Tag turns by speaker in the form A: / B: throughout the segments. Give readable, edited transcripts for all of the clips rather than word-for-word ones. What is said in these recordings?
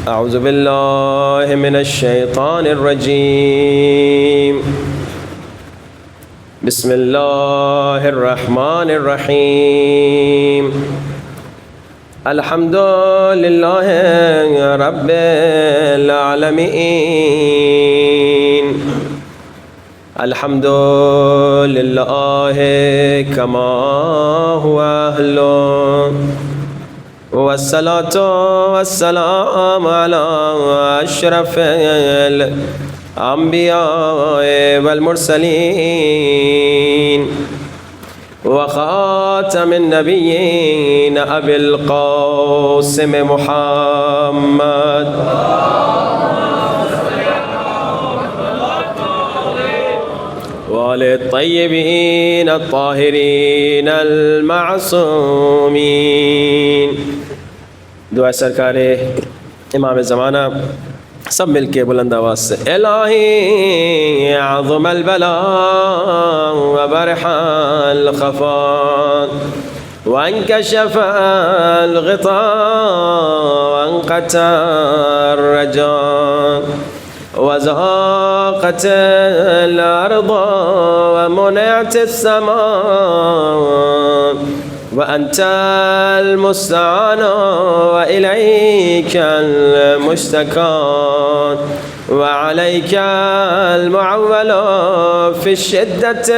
A: أعوذ بالله من الشيطان الرجيم. بسم الله الرحمن الرحيم. الحمد لله رب العالمين. الحمد لله كما هو أهله، والصلاة والسلام على أشرف الأنبياء والمرسلين وخاتم النبيين أبي القاسم محمد وآل الطيبين الطاهرين المعصومين. دعا سرکار امام زمانہ سب مل کے بلند آواز سے الہی عظم البلاء وبرح الخفاء وانكشف الغطاء وانقطع الرجاء وزهقت الأرض ومنعت السماء وأنت المستعان وإليك المشتكى وعليك المعول في الشدة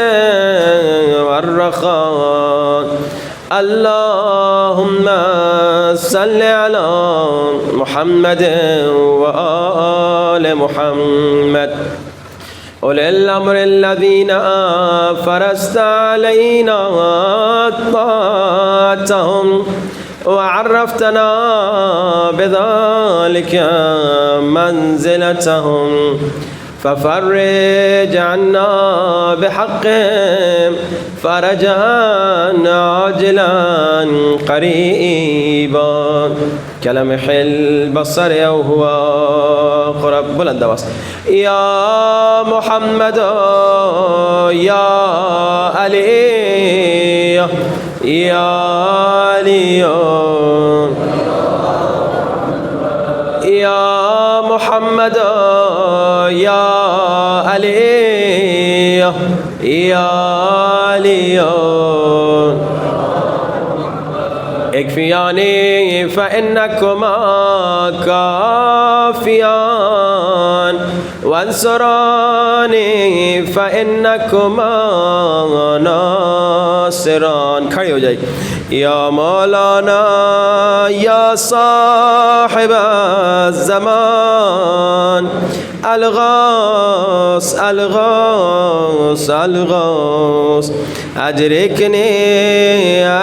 A: والرخاء. اللهم صل على محمد وآل محمد أولي الأمر الذين فرضت علينا طاعتهم وعرفتنا بذلك منزلتهم، ففرج عنا بحقهم فرجا عاجلا قريبا كلمح البصر أو هو قرب. بلند آواز يا محمد يا علي يا علي يا محمد يا علي يا علي اكفياني فإنكما كافيان وانصراني فإنكما ناصران. کھڑے ہو جائے. یا مولانا یا صاحب الزمان الغوث الغوث الغوث أدركني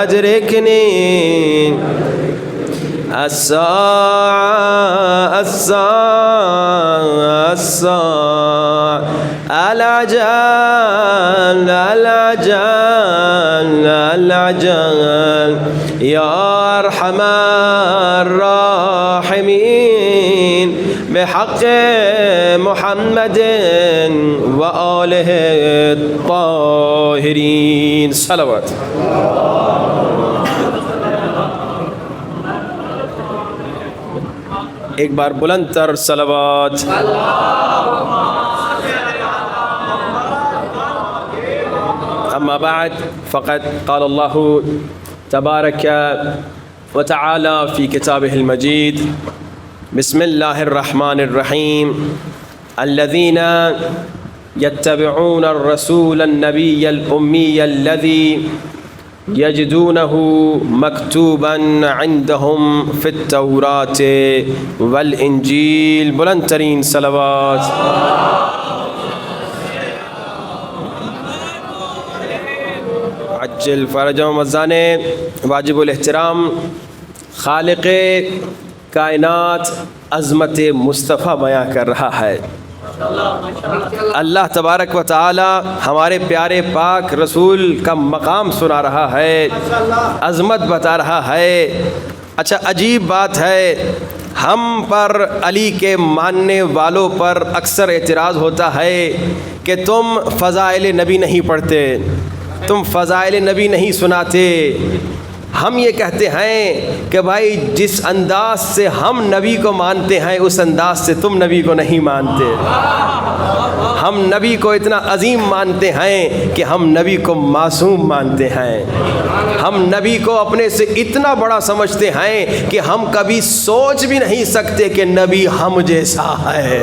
A: أدركني الساعة الساعة الساعة العجل العجل العجل يا أرحم الراحمين بحق محمد وآله الطاهرين. صلوات. ایک بار بلند تر صلوات. أما بعد فقد قال الله تبارك وتعالى في كتابه المجيد بسم الله الرحمن الرحيم الذين يتبعون الرسول النبي الأمي الذي يجدونه مكتوبا عندهم في التوراة والإنجيل. بلند ترین صلوات. عجل فرجهم وزان واجب الاحترام خالق کائنات عظمت مصطفیٰ بیان کر رہا ہے. اللہ تبارک و تعالی ہمارے پیارے پاک رسول کا مقام سنا رہا ہے، عظمت بتا رہا ہے. اچھا عجیب بات ہے، ہم پر علی کے ماننے والوں پر اکثر اعتراض ہوتا ہے کہ تم فضائل نبی نہیں پڑھتے، تم فضائل نبی نہیں سناتے. ہم یہ کہتے ہیں کہ بھائی جس انداز سے ہم نبی کو مانتے ہیں اس انداز سے تم نبی کو نہیں مانتے. ہم نبی کو اتنا عظیم مانتے ہیں کہ ہم نبی کو معصوم مانتے ہیں. ہم نبی کو اپنے سے اتنا بڑا سمجھتے ہیں کہ ہم کبھی سوچ بھی نہیں سکتے کہ نبی ہم جیسا ہے.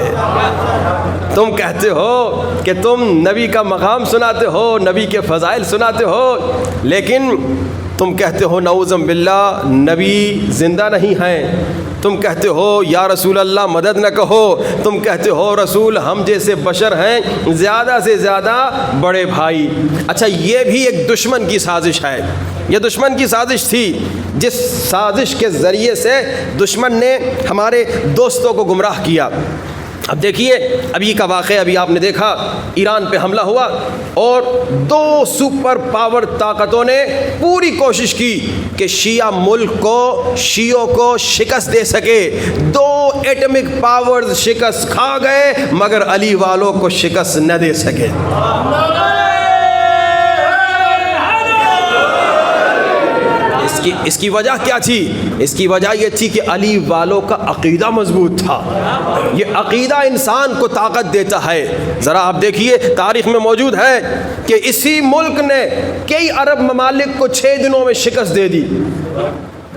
A: تم کہتے ہو کہ تم نبی کا مقام سناتے ہو, نبی کے فضائل سناتے ہو, لیکن تم کہتے ہو نعوذ باللہ نبی زندہ نہیں ہیں. تم کہتے ہو یا رسول اللہ مدد نہ کہو. تم کہتے ہو رسول ہم جیسے بشر ہیں, زیادہ سے زیادہ بڑے بھائی. اچھا یہ بھی ایک دشمن کی سازش ہے. یہ دشمن کی سازش تھی جس سازش کے ذریعے سے دشمن نے ہمارے دوستوں کو گمراہ کیا. اب دیکھیے ابھی کا واقعہ, ابھی آپ نے دیکھا ایران پہ حملہ ہوا اور 2 سپر پاور طاقتوں نے پوری کوشش کی کہ شیعہ ملک کو, شیعوں کو شکست دے سکے. 2 ایٹمک پاورز شکست کھا گئے مگر علی والوں کو شکست نہ دے سکے. اس کی وجہ کیا تھی؟ اس کی وجہ یہ تھی کہ علی والوں کا عقیدہ مضبوط تھا. یہ عقیدہ انسان کو طاقت دیتا ہے. ذرا آپ دیکھیے تاریخ میں موجود ہے کہ اسی ملک نے کئی عرب ممالک کو 6 دنوں میں شکست دے دی.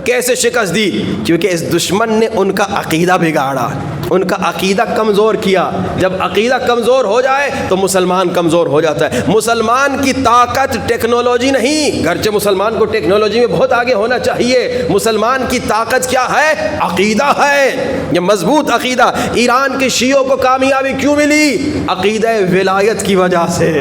A: کیسے شکست دی؟ کیونکہ اس دشمن نے ان کا عقیدہ بگاڑا, ان کا عقیدہ کمزور کیا. جب عقیدہ کمزور ہو جائے تو مسلمان کمزور ہو جاتا ہے. مسلمان کی طاقت ٹیکنالوجی نہیں, گرچہ مسلمان کو ٹیکنالوجی میں بہت آگے ہونا چاہیے. مسلمان کی طاقت کیا ہے؟ عقیدہ ہے. یہ مضبوط عقیدہ. ایران کے شیعوں کو کامیابی کیوں ملی؟ عقیدہ ولایت کی وجہ سے.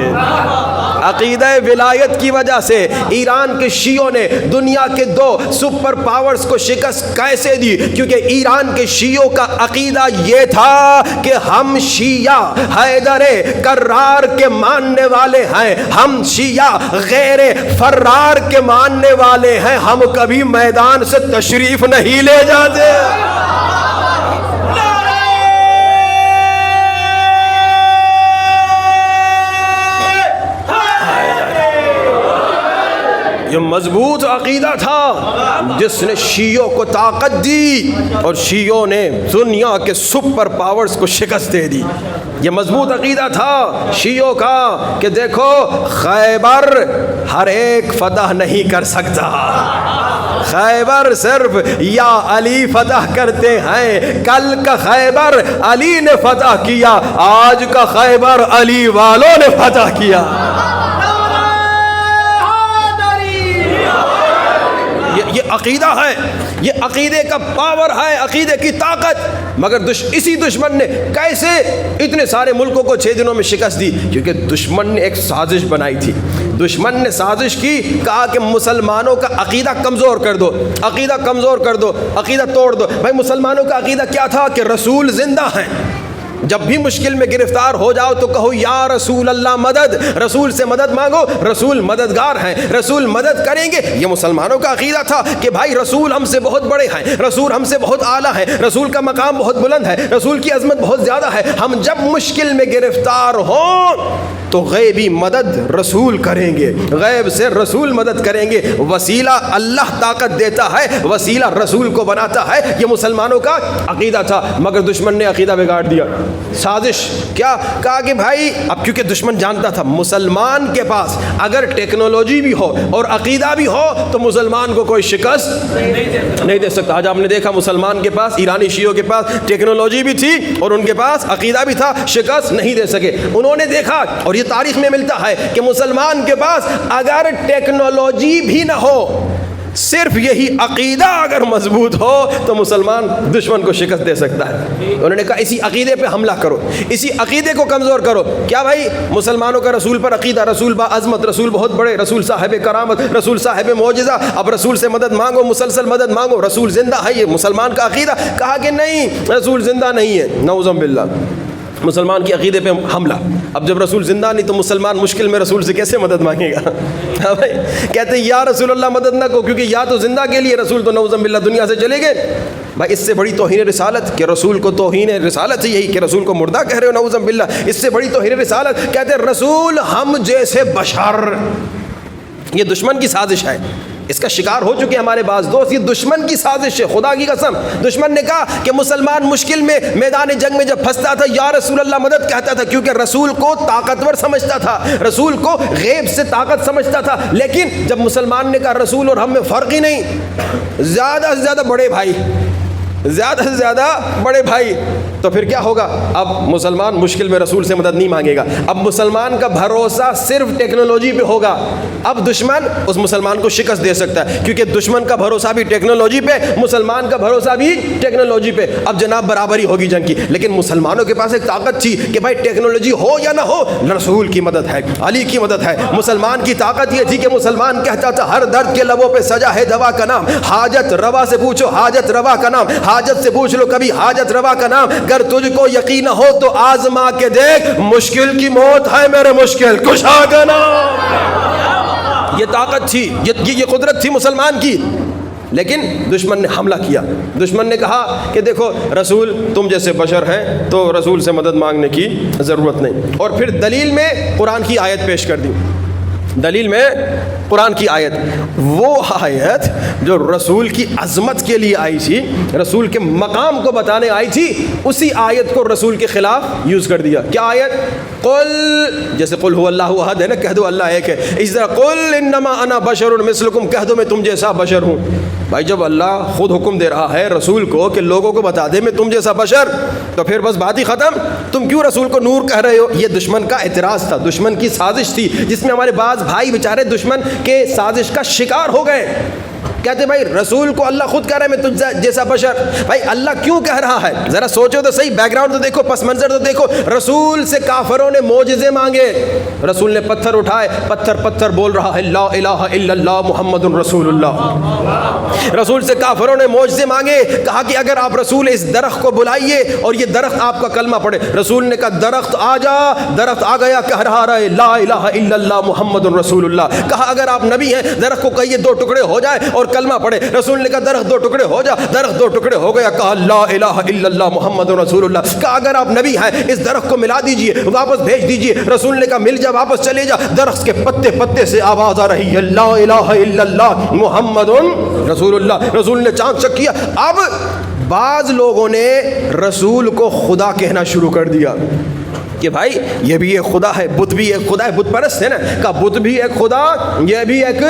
A: عقیدہ ولایت کی وجہ سے ایران کے شیعوں نے دنیا کے 2 سپر پاورز کو شکست کیسے دی؟ کیونکہ ایران کے شیعوں کا عقیدہ یہ تھا کہ ہم شیعہ حیدر کرار کے ماننے والے ہیں, ہم شیعہ غیر فرار کے ماننے والے ہیں, ہم کبھی میدان سے تشریف نہیں لے جاتے. یہ مضبوط عقیدہ تھا جس نے شیعوں کو طاقت دی اور شیعوں نے دنیا کے سپر پاورز کو شکست دے دی. یہ مضبوط عقیدہ تھا شیعوں کا کہ دیکھو خیبر ہر ایک فتح نہیں کر سکتا, خیبر صرف یا علی فتح کرتے ہیں. کل کا خیبر علی نے فتح کیا, آج کا خیبر علی والوں نے فتح کیا. یہ عقیدہ ہے, یہ عقیدے کا پاور ہے, عقیدے کی طاقت. مگر اسی دشمن نے کیسے اتنے سارے ملکوں کو 6 دنوں میں شکست دی؟ کیونکہ دشمن نے ایک سازش بنائی تھی. دشمن نے سازش کی, کہا کہ مسلمانوں کا عقیدہ کمزور کر دو, عقیدہ کمزور کر دو, عقیدہ توڑ دو. بھائی مسلمانوں کا عقیدہ کیا تھا؟ کہ رسول زندہ ہیں. جب بھی مشکل میں گرفتار ہو جاؤ تو کہو یا رسول اللہ مدد, رسول سے مدد مانگو, رسول مددگار ہیں, رسول مدد کریں گے. یہ مسلمانوں کا عقیدہ تھا کہ بھائی رسول ہم سے بہت بڑے ہیں, رسول ہم سے بہت اعلیٰ ہیں, رسول کا مقام بہت بلند ہے, رسول کی عظمت بہت زیادہ ہے. ہم جب مشکل میں گرفتار ہوں تو غیبی مدد رسول کریں گے, غیب سے رسول مدد کریں گے. وسیلہ اللہ طاقت دیتا ہے, وسیلہ رسول کو بناتا ہے. یہ مسلمانوں کا عقیدہ تھا. مگر دشمن نے عقیدہ بگاڑ دیا. سازش کیا؟ کہا کہ بھائی اب کیونکہ دشمن جانتا تھا مسلمان کے پاس اگر ٹیکنالوجی بھی ہو اور عقیدہ بھی ہو تو مسلمان کو کوئی شکست نہیں دے سکتا. آج آپ نے دیکھا مسلمان کے پاس, ایرانی شیعوں کے پاس ٹیکنالوجی بھی تھی اور ان کے پاس عقیدہ بھی تھا, شکست نہیں دے سکے. انہوں نے دیکھا اور یہ تاریخ میں ملتا ہے کہ مسلمان کے پاس اگر ٹیکنالوجی بھی نہ ہو, صرف یہی عقیدہ اگر مضبوط ہو تو مسلمان دشمن کو شکست دے سکتا ہے. انہوں نے کہا اسی عقیدے پہ حملہ کرو, اسی عقیدے کو کمزور کرو. کیا بھائی مسلمانوں کا رسول پر عقیدہ, رسول با عظمت, رسول بہت بڑے, رسول صاحب کرامت, رسول صاحب معجزہ, اب رسول سے مدد مانگو, مسلسل مدد مانگو, رسول زندہ ہے. یہ مسلمان کا عقیدہ. کہا کہ نہیں رسول زندہ نہیں ہے. نعوذ باللہ, مسلمان کی عقیدے پہ حملہ. اب جب رسول زندہ نہیں تو مسلمان مشکل میں رسول سے کیسے مدد مانگے گا؟ بھائی کہتے ہیں یا رسول اللہ مدد نہ کو, کیونکہ یا تو زندہ کے لیے, رسول تو نعوذ باللہ دنیا سے چلے گئے. بھائی اس سے بڑی توہین رسالت کہ رسول کو توہین رسالت ہے یہی کہ رسول کو مردہ کہہ رہے ہو, نعوذ باللہ. اس سے بڑی توہین رسالت کہتے ہیں رسول ہم جیسے بشر. یہ دشمن کی سازش ہے. اس کا شکار ہو چکے ہمارے بعض دوست. یہ دشمن کی سازش ہے, خدا کی قسم. دشمن نے کہا کہ مسلمان مشکل میں میدان جنگ میں جب پھنستا تھا یا رسول اللہ مدد کہتا تھا, کیونکہ رسول کو طاقتور سمجھتا تھا, رسول کو غیب سے طاقت سمجھتا تھا. لیکن جب مسلمان نے کہا رسول اور ہم میں فرق ہی نہیں, زیادہ سے زیادہ بڑے بھائی, زیادہ سے زیادہ بڑے بھائی, تو پھر کیا ہوگا؟ اب مسلمان مشکل میں رسول سے مدد نہیں مانگے گا. اب مسلمان کا بھروسہ صرف ٹیکنالوجی پہ ہوگا. اب دشمن اس مسلمان کو شکست دے سکتا ہے, کیونکہ دشمن کا بھروسہ بھی ٹیکنالوجی پہ, مسلمان کا بھروسہ بھی ٹیکنالوجی پہ. اب جناب برابری ہوگی جنگ کی. لیکن مسلمانوں کے پاس ایک طاقت تھی کہ بھائی ٹیکنالوجی ہو یا نہ ہو, رسول کی مدد ہے, علی کی مدد ہے. مسلمان کی طاقت یہ تھی کہ مسلمان کہتا تھا ہر درد کے لبوں پہ سجا ہے دوا کا نام, حاجت روا سے پوچھو حاجت روا کا نام, حاجت سے پوچھ لو کبھی حاجت روا کا نام. گر تجھ کو یقین ہو تو آزما کے دیکھ, مشکل کی موت ہے میرے مشکل کشا کا نام. یہ طاقت تھی, یہ قدرت تھی مسلمان کی. لیکن دشمن نے حملہ کیا. دشمن نے کہا کہ دیکھو رسول تم جیسے بشر ہیں تو رسول سے مدد مانگنے کی ضرورت نہیں. اور پھر دلیل میں قرآن کی آیت پیش کر دی. دلیل میں قرآن کی آیت, وہ آیت جو رسول کی عظمت کے لیے آئی تھی, رسول کے مقام کو بتانے آئی تھی, اسی آیت کو رسول کے خلاف یوز کر دیا. کیا آیت؟ قل, جیسے قل هو اللہ احد ہے نا, کہہ دو اللہ ایک ہے, اس طرح قل انما انا بشر مثلکم, کہہ دو میں تم جیسا بشر ہوں. بھائی جب اللہ خود حکم دے رہا ہے رسول کو کہ لوگوں کو بتا دے میں تم جیسا بشر, تو پھر بس بات ہی ختم. تم کیوں رسول کو نور کہہ رہے ہو؟ یہ دشمن کا اعتراض تھا, دشمن کی سازش تھی, جس میں ہمارے بعض بھائی بیچارے دشمن کے سازش کا شکار ہو گئے. کہتے بھائی رسول کو اللہ خود کہہ رہا ہے میں تجھ جیسا بشر. بھائی اللہ کیوں کہہ رہا ہے؟ ذرا سوچو تو صحیح, بیک گراؤنڈ تو دیکھو, پس منظر تو دیکھو. رسول سے کافروں نے معجزے مانگے, رسول نے پتھر اٹھائے, پتھر بول رہا ہے لا الہ الا اللہ محمد رسول اللہ. رسول سے کافروں نے معجزے مانگے, کہا کہ اگر آپ رسول اس درخت کو بلائیے اور یہ درخت آپ کا کلمہ پڑھے. رسول نے کہا درخت آ جا, درخت آ گیا, کہہ رہا ہے لا الہ الا اللہ محمد رسول اللہ. کہا اگر آپ نبی ہیں درخت کو کہیے دو ٹکڑے ہو جائے اور کلمہ پڑھے. رسول نے کہا درخت دو ٹکڑے ہو جا, درخت دو ٹکڑے ہو گیا, کہا لا الہ الا اللہ محمد رسول اللہ. کہا اگر آپ نبی ہیں اس درخت کو ملا دیجئے, واپس بھیج دیجئے. رسول نے کہا مل جا, واپس چلے جا. درخت کے پتے سے آواز آ رہی ہے لا الہ الا اللہ محمد رسول اللہ. رسول نے چاند چک کیا. اب بعض لوگوں نے رسول کو خدا کہنا شروع کر دیا کہ بھائی یہ بھی ایک خدا ہے, بت بھی ایک خدا ہے, بت پرست ہے نا, کہ بت بھی ایک خدا, یہ بھی ایک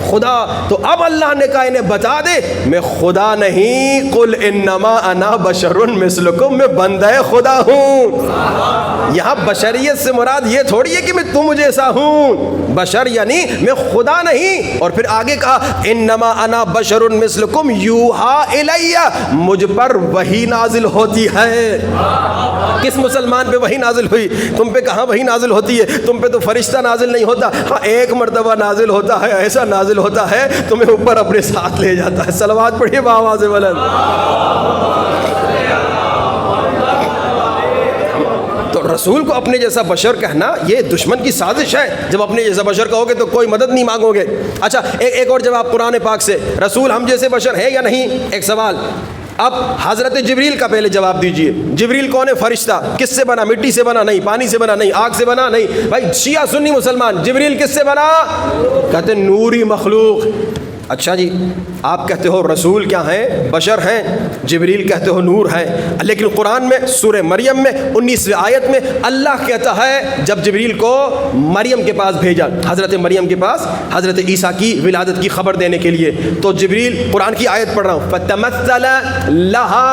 A: خدا. تو اب اللہ نے کہا انہیں بتا دے میں خدا نہیں, قل انما انا بشر مثلکم, میں بندہ خدا ہوں. یہاں بشریت سے مراد یہ تھوڑی ہے کہ میں تم جیسا ہوں, بشر یعنی میں خدا نہیں. اور پھر آگے کہا انما انا بشر مثلکم یوحا الی, مجھ پر وحی نازل ہوتی ہے. کس مسلمان پہ وحی نازل ہوئی؟ تم پہ کہاں وحی نازل ہوتی ہے؟ تم پہ تو فرشتہ نازل نہیں ہوتا. ہاں ایک مرتبہ نازل ہوتا ہے, ایسا نازل ہوتا ہے تمہیں اوپر اپنے ساتھ لے جاتا ہے. صلوات پڑھیے بآواز بلند. تو رسول کو اپنے جیسا بشر کہنا یہ دشمن کی سازش ہے. جب اپنے جیسا بشر کہو گے تو کوئی مدد نہیں مانگو گے. اچھا ایک اور جواب قرآن پاک سے, رسول ہم جیسے بشر ہے یا نہیں؟ ایک سوال. اب حضرت جبریل کا پہلے جواب دیجئے. جبریل کون ہے؟ فرشتہ. کس سے بنا؟ مٹی سے بنا نہیں, پانی سے بنا نہیں, آگ سے بنا نہیں. بھائی شیعہ سنی مسلمان, جبریل کس سے بنا؟ کہتے نوری مخلوق. اچھا جی آپ کہتے ہو رسول کیا ہیں؟ بشر ہیں. جبریل کہتے ہو نور ہیں. لیکن قرآن میں سورہ مریم میں 19ویں آیت میں اللہ کہتا ہے جب جبریل کو مریم کے پاس بھیجا, حضرت مریم کے پاس حضرت عیسیٰ کی ولادت کی خبر دینے کے لیے, تو جبریل, قرآن کی آیت پڑھ رہا ہوں, فَتَمَثَّلَ لَهَا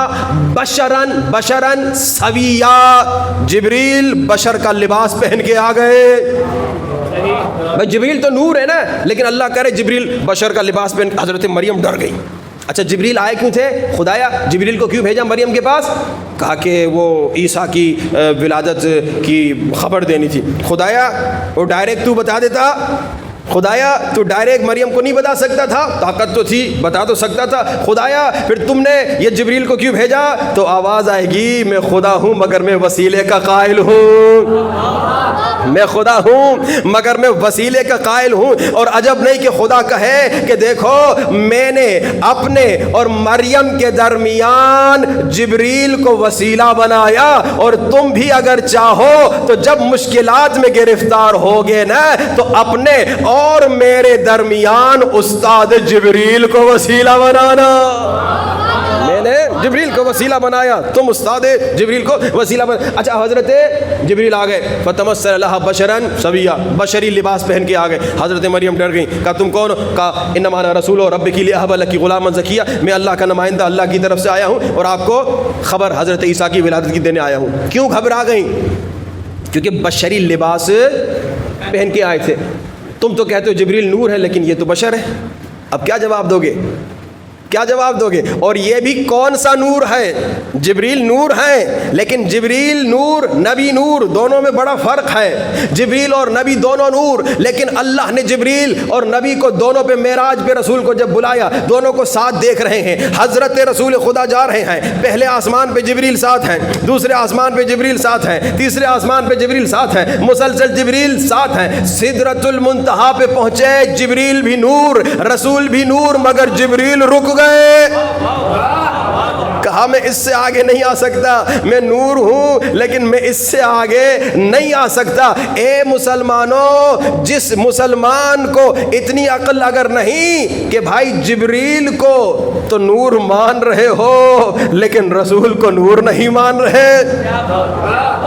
A: بَشَرًا سَوِيًّا, جبریل بشر کا لباس پہن کے آ گئے. بھائی جبریل تو نور ہے نا, لیکن اللہ کہہ رہے جبریل بشر کا لباس پہن. حضرت مریم ڈر گئی. اچھا جبریل آئے کیوں تھے؟ خدایا جبریل کو کیوں بھیجا مریم کے پاس؟ کہا کہ وہ عیسیٰ کی ولادت کی خبر دینی تھی. خدایا وہ ڈائریکٹ تو بتا دیتا, خدایا تو ڈائریکٹ مریم کو نہیں بتا سکتا تھا؟ طاقت تو تھی, بتا تو سکتا تھا. خدایا پھر تم نے یہ جبریل کو کیوں بھیجا؟ تو آواز آئے گی میں خدا ہوں مگر میں وسیلے کا قائل ہوں, میں خدا ہوں مگر میں وسیلے کا قائل ہوں. اور عجب نہیں کہ خدا کہے کہ دیکھو میں نے اپنے اور مریم کے درمیان جبریل کو وسیلہ بنایا, اور تم بھی اگر چاہو تو جب مشکلات میں گرفتار ہوگے نا تو اپنے اور میرے درمیان استاد جبریل کو وسیلہ بنانا. میں نے جبریل کو وسیلہ بنایا, تم استاد جبریل کو وسیلہ بنا. اچھا حضرت جبریل آ گئے, فتمثل لها بشرا سویا, بشری لباس پہن کے آ گئے. حضرت مریم ڈر گئی, کہا تم کون ہو؟ کہا انما انا رسول ربک لیہب لک غلاما زکیا, میں اللہ کا نمائندہ اللہ کی طرف سے آیا ہوں اور آپ کو خبر حضرت عیسیٰ کی ولادت کی دینے آیا ہوں. کیوں گھبرا گئیں؟ کیونکہ بشری لباس پہن کے آئے تھے. تم تو کہتے ہو جبریل نور ہے, لیکن یہ تو بشر ہے. اب کیا جواب دو گے؟ کیا جواب دو گے؟ اور یہ بھی کون سا نور ہے؟ جبریل نور ہے, لیکن جبریل نور نبی نور دونوں میں بڑا فرق ہے. جبریل اور نبی دونوں نور, لیکن اللہ نے جبریل اور نبی کو دونوں پہ معراج پہ رسول کو جب بلایا, دونوں کو ساتھ دیکھ رہے ہیں. حضرت رسول خدا جا رہے ہیں, پہلے آسمان پہ جبریل ساتھ ہیں, دوسرے آسمان پہ جبریل ساتھ ہیں, تیسرے آسمان پہ جبریل ساتھ ہیں, مسلسل جبریل ساتھ ہیں. سدرۃ المنتہا پہ پہنچے, جبریل بھی نور رسول بھی نور, مگر جبریل رک گئے. کہا میں اس سے آگے نہیں آ سکتا, میں نور ہوں لیکن میں اس سے آگے نہیں آ سکتا. اے مسلمانوں, جس مسلمان کو اتنی عقل اگر نہیں کہ بھائی جبریل کو تو نور مان رہے ہو لیکن رسول کو نور نہیں مان رہے,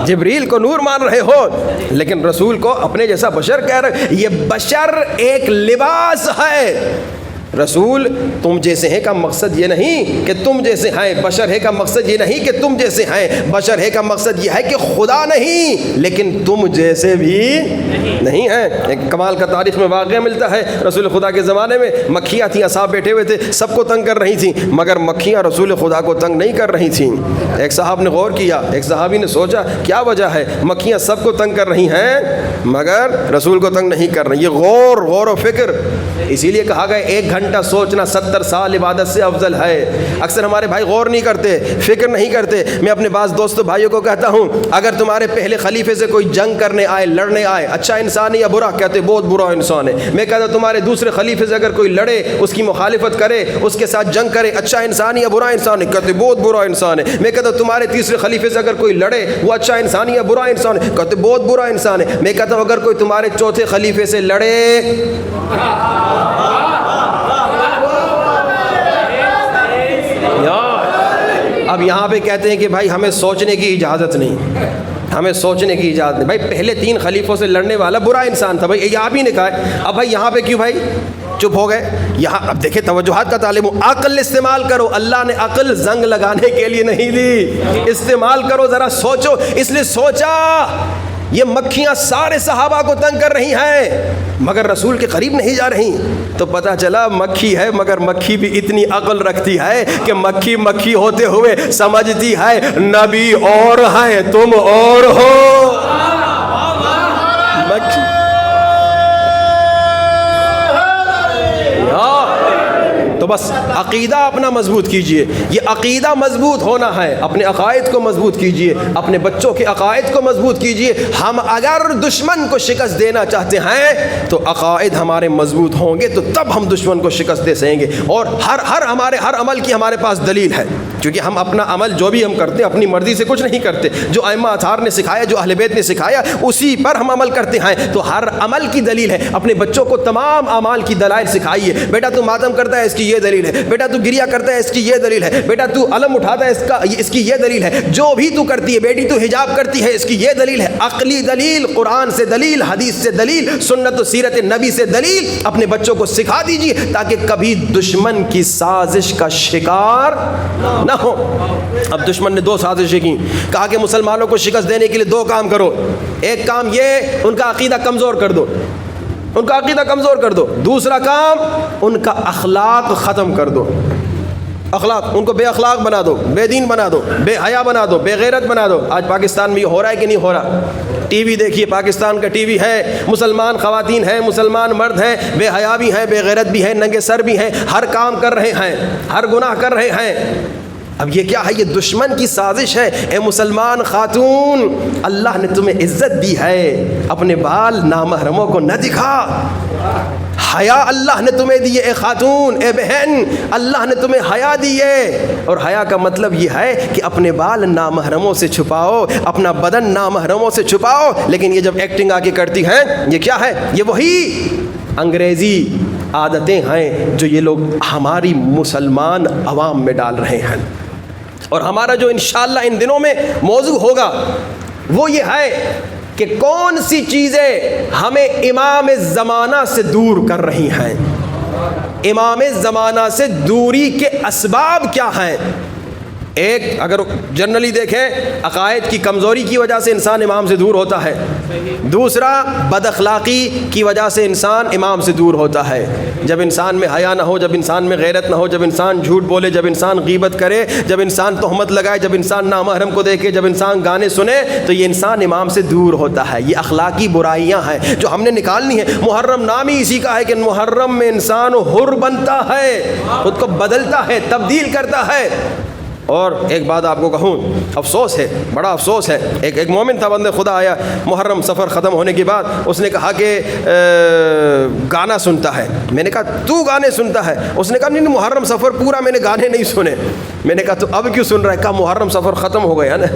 A: جبریل کو نور مان رہے ہو لیکن رسول کو اپنے جیسا بشر کہہ رہے. یہ بشر ایک لباس ہے. رسول تم جیسے ہیں کا مقصد یہ نہیں کہ تم جیسے ہیں, بشر ہے کا مقصد یہ نہیں کہ تم جیسے ہیں, بشر ہے کا مقصد یہ ہے کہ خدا نہیں لیکن تم جیسے بھی نہیں ہیں. ایک کمال کا تاریخ میں واقعہ ملتا ہے, رسول خدا کے زمانے میں مکھیاں تھیں, اصحاب بیٹھے ہوئے تھے, سب کو تنگ کر رہی تھیں, مگر مکھیاں رسول خدا کو تنگ نہیں کر رہی تھیں. ایک صاحب نے غور کیا, ایک صحابی نے سوچا کیا وجہ ہے, مکھیاں سب کو تنگ کر رہی ہیں مگر رسول کو تنگ نہیں کر رہی. یہ غور و فکر, اسی لیے کہا گیا 1 گھنٹہ سوچنا 70 سال عبادت سے افضل ہے. اکثر ہمارے بھائی غور نہیں کرتے, فکر نہیں کرتے. میں اپنے بعض دوستوں بھائیوں کو کہتا ہوں, اگر تمہارے پہلے خلیفے سے کوئی جنگ کرنے آئے, لڑنے آئے, اچھا انسان ہے یا برا؟ کہتے بہت برا انسان ہے. میں کہتا ہوں تمہارے دوسرے خلیفے سے اگر کوئی لڑے, اس کی مخالفت کرے, اس کے ساتھ جنگ کرے, اچھا انسان ہے یا برا انسان ہے؟ کہتے بہت برا انسان ہے. میں کہتا ہوں تمہارے تیسرے خلیفے سے اگر کوئی لڑے, وہ اچھا انسان ہے یا برا انسان ہے؟ کہتے بہت برا انسان ہے. میں کہتا ہوں اگر کوئی تمہارے چوتھے خلیفے سے لڑے, اب یہاں پہ کہتے ہیں کہ بھائی ہمیں سوچنے کی اجازت نہیں, ہمیں سوچنے کی اجازت نہیں. بھائی پہلے 3 خلیفوں سے لڑنے والا برا انسان تھا, بھائی یہ آپ ہی نے کہا ہے. اب بھائی یہاں پہ کیوں بھائی چپ ہو گئے؟ یہاں اب دیکھیں توجہات کا تعلیم, عقل استعمال کرو. اللہ نے عقل زنگ لگانے کے لیے نہیں دی, استعمال کرو, ذرا سوچو. اس لیے سوچا یہ مکھیاں سارے صحابہ کو تنگ کر رہی ہیں مگر رسول کے قریب نہیں جا رہی. تو پتہ چلا مکھی ہے مگر مکھی بھی اتنی عقل رکھتی ہے کہ مکھی مکھی ہوتے ہوئے سمجھتی ہے نبی اور ہیں تم اور ہو. مکھی تو بس عقیدہ اپنا مضبوط کیجئے. یہ عقیدہ مضبوط ہونا ہے, اپنے عقائد کو مضبوط کیجئے, اپنے بچوں کے عقائد کو مضبوط کیجئے. ہم اگر دشمن کو شکست دینا چاہتے ہیں تو عقائد ہمارے مضبوط ہوں گے, تو تب ہم دشمن کو شکست دے سکیں گے. اور ہر عمل کی ہمارے پاس دلیل ہے, کیونکہ ہم اپنا عمل جو بھی ہم کرتے ہیں اپنی مرضی سے کچھ نہیں کرتے. جو ائمہ اطہار نے سکھایا, جو اہل بیت نے سکھایا, اسی پر ہم عمل کرتے ہیں. تو ہر عمل کی دلیل ہے. اپنے بچوں کو تمام اعمال کی دلائل سکھائیے. بیٹا تو ماتم کرتا ہے, اس کی یہ دلیل ہے. بیٹا تو گریا کرتا ہے, اس کی یہ دلیل ہے. بیٹا تو علم اٹھاتا ہے, اس کی یہ دلیل ہے. جو بھی تو کرتی ہے, بیٹی تو حجاب کرتی ہے, اس کی یہ دلیل ہے. عقلی دلیل, قرآن سے دلیل, حدیث سے دلیل, سنت و سیرت نبی سے دلیل اپنے بچوں کو سکھا دیجیے, تاکہ کبھی دشمن کی سازش کا شکار نہ ہو. اب دشمن نے 2 سازشیں کی. کہا کہ مسلمانوں کو شکست دینے کے لیے 2 کام کرو. ایک کام یہ, ان کا عقیدہ کمزور کر دو, ان کا عقیدہ کمزور کر دو. دوسرا کام, ان کا اخلاق ختم کر دو. اخلاق, ان کو بے اخلاق بنا دو, بے دین بنا دو, بے حیا بنا دو, بے غیرت بنا دو. آج پاکستان میں یہ ہو رہا ہے کہ نہیں ہو رہا؟ ٹی وی دیکھیے, پاکستان کا ٹی وی ہے, مسلمان خواتین ہیں, مسلمان مرد ہیں, بے حیا بھی ہیں, بے غیرت بھی ہیں, ننگے سر بھی ہیں, ہر کام کر رہے ہیں, ہر گناہ کر رہے ہیں. اب یہ کیا ہے؟ یہ دشمن کی سازش ہے. اے مسلمان خاتون, اللہ نے تمہیں عزت دی ہے, اپنے بال نامحرموں کو نہ دکھا. حیا اللہ نے تمہیں دی ہے. اے خاتون, اے بہن, اللہ نے تمہیں حیا دی ہے. اور حیا کا مطلب یہ ہے کہ اپنے بال نامحرموں سے چھپاؤ, اپنا بدن نامحرموں سے چھپاؤ. لیکن یہ جب ایکٹنگ آ کے کرتی ہے, یہ کیا ہے؟ یہ وہی انگریزی عادتیں ہیں جو یہ لوگ ہماری مسلمان عوام میں ڈال رہے ہیں. اور ہمارا جو انشاءاللہ ان دنوں میں موضوع ہوگا وہ یہ ہے کہ کون سی چیزیں ہمیں امام زمانہ سے دور کر رہی ہیں، امام زمانہ سے دوری کے اسباب کیا ہیں. ایک اگر جنرلی دیکھیں عقائد کی کمزوری کی وجہ سے انسان امام سے دور ہوتا ہے. دوسرا بد اخلاقی کی وجہ سے انسان امام سے دور ہوتا ہے. جب انسان میں حیا نہ ہو، جب انسان میں غیرت نہ ہو، جب انسان جھوٹ بولے، جب انسان غیبت کرے، جب انسان تہمت لگائے، جب انسان نامحرم کو دیکھے، جب انسان گانے سنے، تو یہ انسان امام سے دور ہوتا ہے. یہ اخلاقی برائیاں ہیں جو ہم نے نکالنی ہے. محرم نام ہی اسی کا ہے کہ محرم میں انسان حر بنتا ہے، خود کو بدلتا ہے، تبدیل کرتا ہے. اور ایک بات آپ کو کہوں، افسوس ہے، بڑا افسوس ہے. ایک مومن تھا، بندے خدا آیا محرم سفر ختم ہونے کے بعد، اس نے کہا کہ گانا سنتا ہے. میں نے کہا تو گانے سنتا ہے؟ اس نے کہا نہیں محرم سفر پورا میں نے گانے نہیں سنے. میں نے کہا تو اب کیوں سن رہا ہے؟ کہا محرم سفر ختم ہو گیا نا.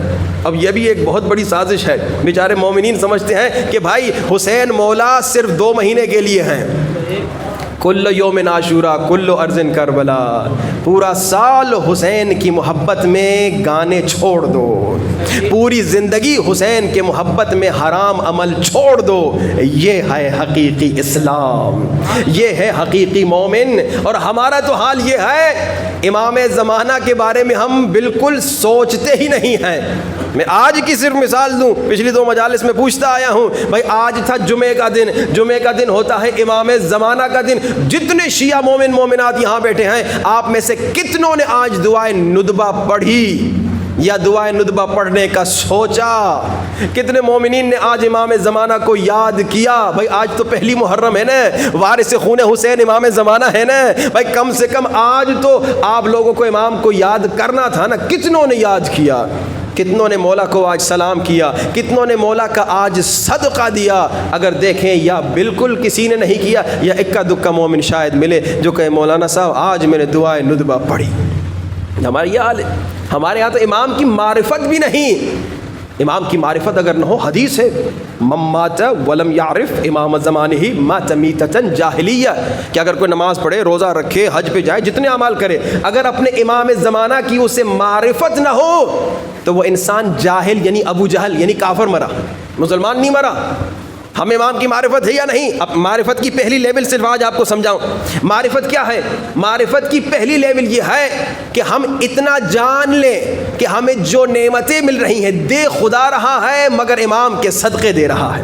A: اب یہ بھی ایک بہت بڑی سازش ہے. بیچارے مومنین سمجھتے ہیں کہ بھائی حسین مولا صرف 2 مہینے کے لیے ہیں. کل یوم عاشورہ کل ارض کربلا، پورا سال حسین کی محبت میں گانے چھوڑ دو، پوری زندگی حسین کے محبت میں حرام عمل چھوڑ دو. یہ ہے حقیقی اسلام، یہ ہے حقیقی مومن. اور ہمارا تو حال یہ ہے، امام زمانہ کے بارے میں ہم بالکل سوچتے ہی نہیں ہیں. میں آج کی صرف مثال دوں، پچھلی 2 مجالس میں پوچھتا آیا ہوں بھائی آج تھا جمعے کا دن، جمعے کا دن ہوتا ہے امام زمانہ کا دن. جتنے شیعہ مومن مومنات یہاں بیٹھے ہیں، آپ میں سے کتنوں نے آج دعائے ندبہ پڑھی یا دعائے ندبہ پڑھنے کا سوچا؟ کتنے مومنین نے آج امام زمانہ کو یاد کیا؟ بھائی آج تو پہلی محرم ہے نا، وارث خون حسین امام زمانہ ہے نا. بھائی کم سے کم آج تو آپ لوگوں کو امام کو یاد کرنا تھا نا. کتنوں نے یاد کیا؟ کتنوں نے مولا کو آج سلام کیا؟ کتنوں نے مولا کا آج صدقہ دیا؟ اگر دیکھیں یا بالکل کسی نے نہیں کیا، یا اکا دکا مومن شاید ملے جو کہ مولانا صاحب آج میں نے دعائے ندبہ پڑھی. ہمارے یہ حال ہے. ہمارے یہاں تو امام کی معرفت بھی نہیں. امام کی معرفت اگر نہ ہو، حدیث ہے من مات ولم یعرف امام زمانہ مات میتۃ جاہلیہ، کہ اگر کوئی نماز پڑھے، روزہ رکھے، حج پہ جائے، جتنے اعمال کرے، اگر اپنے امام زمانہ کی اسے معرفت نہ ہو تو وہ انسان جاہل یعنی ابو جہل یعنی کافر مرا، مسلمان نہیں مرا. ہم امام کی معرفت ہے یا نہیں؟ اب معرفت کی پہلی لیول صرف آج آپ کو سمجھاؤں. معرفت کیا ہے؟ معرفت کی پہلی لیول یہ ہے کہ ہم اتنا جان لیں کہ ہمیں جو نعمتیں مل رہی ہیں دے خدا رہا ہے مگر امام کے صدقے دے رہا ہے.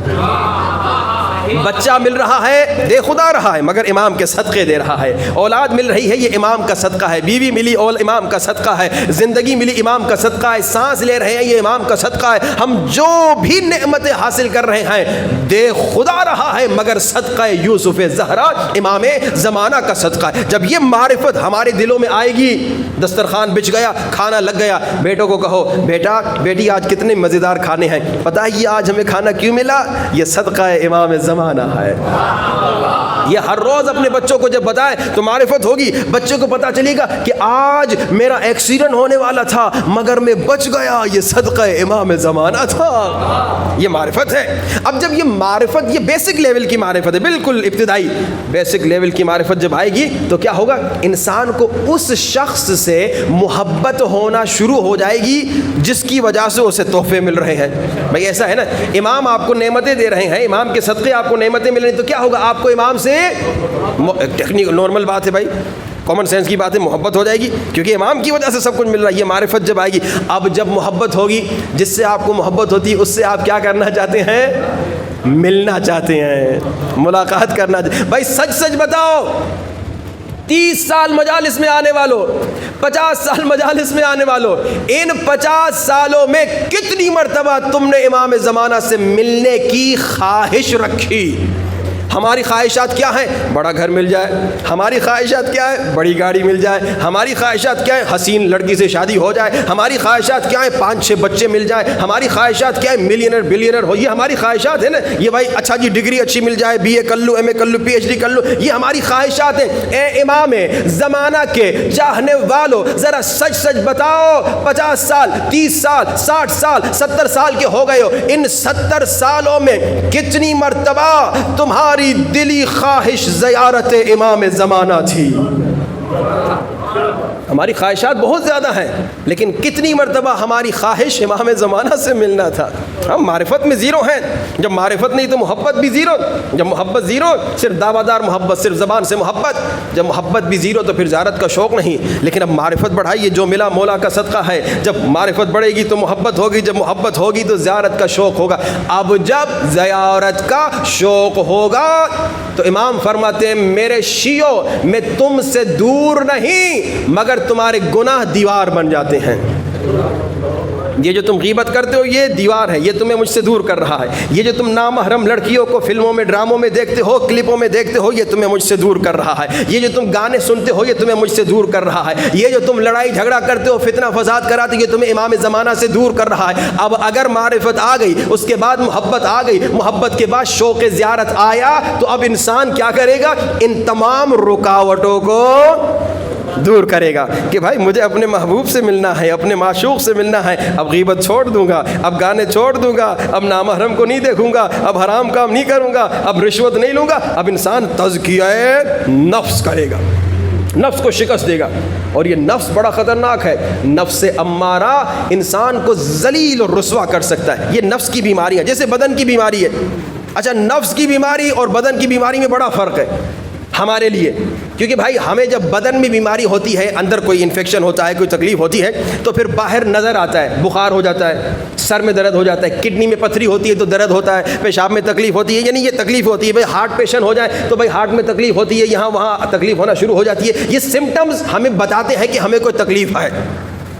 A: بچہ مل رہا ہے دے خدا رہا ہے مگر امام کے صدقے دے رہا ہے. اولاد مل رہی ہے یہ امام کا صدقہ ہے. بیوی ملی امام کا صدقہ ہے. زندگی ملی امام کا صدقہ ہے. سانس لے رہے ہیں یہ امام کا صدقہ ہے. ہم جو بھی نعمتیں حاصل کر رہے ہیں دے خدا رہا ہے مگر صدقہ یوسف زہرا امام زمانہ کا صدقہ ہے. جب یہ معرفت ہمارے دلوں میں آئے گی، دسترخوان بچ گیا، کھانا لگ گیا. بیٹوں کو کہو بیٹا بیٹی آج کتنے مزیدار کھانے ہیں، پتہ ہے یہ آج ہمیں کھانا کیوں ملا؟ یہ صدقہ امام زمانہ ہے. یہ ہر روز اپنے بچوں کو جب بتائے تو معرفت ہوگی. بچوں کو پتہ چلے گا کہ آج میرا ایکسیڈنٹ ہونے والا تھا مگر میں بچ گیا، یہ صدقہ امام زمانہ تھا. یہ معرفت ہے. اب جب یہ معرفت، یہ بیسک لیول کی معرفت ہے، بالکل ابتدائی بیسک لیول کی معرفت جب آئے گی تو کیا ہوگا؟ انسان کو اس شخص سے محبت ہونا شروع ہو جائے گی جس کی وجہ سے اسے تحفے مل رہے ہیں. بھائی ایسا ہے نا، امام آپ کو نعمتیں دے رہے ہیں، امام کے صدقے آپ کو نعمتیں مل رہی ہیں، تو کیا ہوگا؟ آپ کو امام سے ٹیکنیکل نارمل بات ہے بھائی، کامن سینس کی بات ہے، محبت ہو جائے گی کیونکہ امام کی وجہ سے سب کچھ مل رہا ہے. یہ معرفت جب آئے گی. اب جب محبت ہوگی، جس سے آپ کو محبت ہوتی ہے اس سے آپ کیا کرنا چاہتے ہیں؟ ملنا چاہتے ہیں، ملاقات کرنا چاہتے ہیں. بھائی سچ سچ بتاؤ، 30 سال مجالس میں آنے والوں، 50 سال مجالس میں آنے والوں، ان 50 سالوں میں کتنی مرتبہ تم نے امام زمانہ سے ملنے کی خواہش رکھی؟ ہماری خواہشات کیا ہیں؟ بڑا گھر مل جائے. ہماری خواہشات کیا ہے؟ بڑی گاڑی مل جائے. ہماری خواہشات کیا ہے؟ حسین لڑکی سے شادی ہو جائے. ہماری خواہشات کیا ہے؟ 5-6 بچے مل جائے. ہماری خواہشات کیا ہے؟ ملینر بلینر ہو. یہ ہماری خواہشات ہیں نا. یہ بھائی اچھا جی ڈگری اچھی مل جائے، BA کر لوں، MA کر لوں، PhD کر لوں. یہ ہماری خواہشات ہیں. اے امام زمانہ کے چاہنے والوں، ذرا سچ سچ بتاؤ، 50 سال، 30 سال، 60 سال، 70 سال کے ہو گئے ہو، ان 70 سالوں میں کتنی مرتبہ تمہاری ہماری دلی خواہش زیارت امام زمانہ تھی. ہماری خواہشات بہت زیادہ ہیں، لیکن کتنی مرتبہ ہماری خواہش امام زمانہ سے ملنا تھا. ہم معرفت میں زیرو ہیں. جب معرفت نہیں تو محبت بھی زیرو. جب محبت زیرو، صرف دعویٰ دار محبت، صرف زبان سے محبت. جب محبت بھی زیرو تو پھر زیارت کا شوق نہیں. لیکن اب معرفت بڑھائیے، جو ملا مولا کا صدقہ ہے. جب معرفت بڑھے گی تو محبت ہوگی، جب محبت ہوگی تو زیارت کا شوق ہوگا. اب جب زیارت کا شوق ہوگا تو امام فرماتے ہیں میرے شیعو، میں تم سے دور نہیں مگر تمہارے گناہ دیوار بن جاتے ہیں. یہ جو تم غیبت کرتے ہو یہ دیوار ہے، یہ تمہیں مجھ سے دور کر رہا ہے. یہ جو تم نامحرم لڑکیوں کو فلموں میں ڈراموں میں دیکھتے ہو، کلپوں میں دیکھتے ہو، یہ تمہیں مجھ سے دور کر رہا ہے. یہ جو تم گانے سنتے ہو یہ تمہیں مجھ سے دور کر رہا ہے. یہ جو تم لڑائی جھگڑا کرتے ہو، فتنہ فساد کراتے ہو، یہ تمہیں امام زمانہ سے دور کر رہا ہے. اب اگر معرفت آ گئی، اس کے بعد محبت آ گئی، محبت کے بعد شوق زیارت آیا، تو اب انسان کیا کرے گا؟ ان تمام رکاوٹوں کو دور کرے گا کہ بھائی مجھے اپنے محبوب سے ملنا ہے، اپنے معشوق سے ملنا ہے. اب غیبت چھوڑ دوں گا، اب گانے چھوڑ دوں گا، اب نامحرم کو نہیں دیکھوں گا، اب حرام کام نہیں کروں گا، اب رشوت نہیں لوں گا. اب انسان تزکیہ نفس کرے گا، نفس کو شکست دے گا. اور یہ نفس بڑا خطرناک ہے. نفس امارہ انسان کو ذلیل اور رسوا کر سکتا ہے. یہ نفس کی بیماری ہے، جیسے بدن کی بیماری ہے. اچھا، نفس کی بیماری اور بدن کی بیماری میں بڑا فرق ہے ہمارے لیے. کیونکہ بھائی ہمیں جب بدن میں بیماری ہوتی ہے، اندر کوئی انفیکشن ہوتا ہے، کوئی تکلیف ہوتی ہے، تو پھر باہر نظر آتا ہے. بخار ہو جاتا ہے، سر میں درد ہو جاتا ہے، کڈنی میں پتھری ہوتی ہے تو درد ہوتا ہے، پیشاب میں تکلیف ہوتی ہے. یعنی یہ تکلیف ہوتی ہے. بھائی ہارٹ پیشنٹ ہو جائے تو بھائی ہارٹ میں تکلیف ہوتی ہے، یہاں وہاں تکلیف ہونا شروع ہو جاتی ہے. یہ سمٹمز ہمیں بتاتے ہیں کہ ہمیں کوئی تکلیف ہے.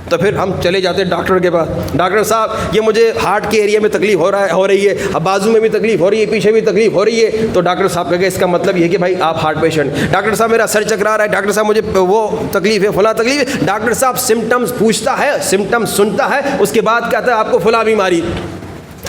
A: تو پھر ہم چلے جاتے ہیں ڈاکٹر کے پاس. ڈاکٹر صاحب یہ مجھے ہارٹ کے ایریا میں تکلیف ہو رہی ہے، اب بازو میں بھی تکلیف ہو رہی ہے، پیچھے بھی تکلیف ہو رہی ہے. تو ڈاکٹر صاحب کہے اس کا مطلب یہ ہے کہ بھائی آپ ہارٹ پیشنٹ. ڈاکٹر صاحب میرا سر چکرا رہا ہے، ڈاکٹر صاحب مجھے وہ تکلیف ہے، فلاں تکلیف ہے. ڈاکٹر صاحب سمٹمز پوچھتا ہے، سمٹمز سنتا ہے، اس کے بعد کہتا ہے آپ کو فلاں بیماری.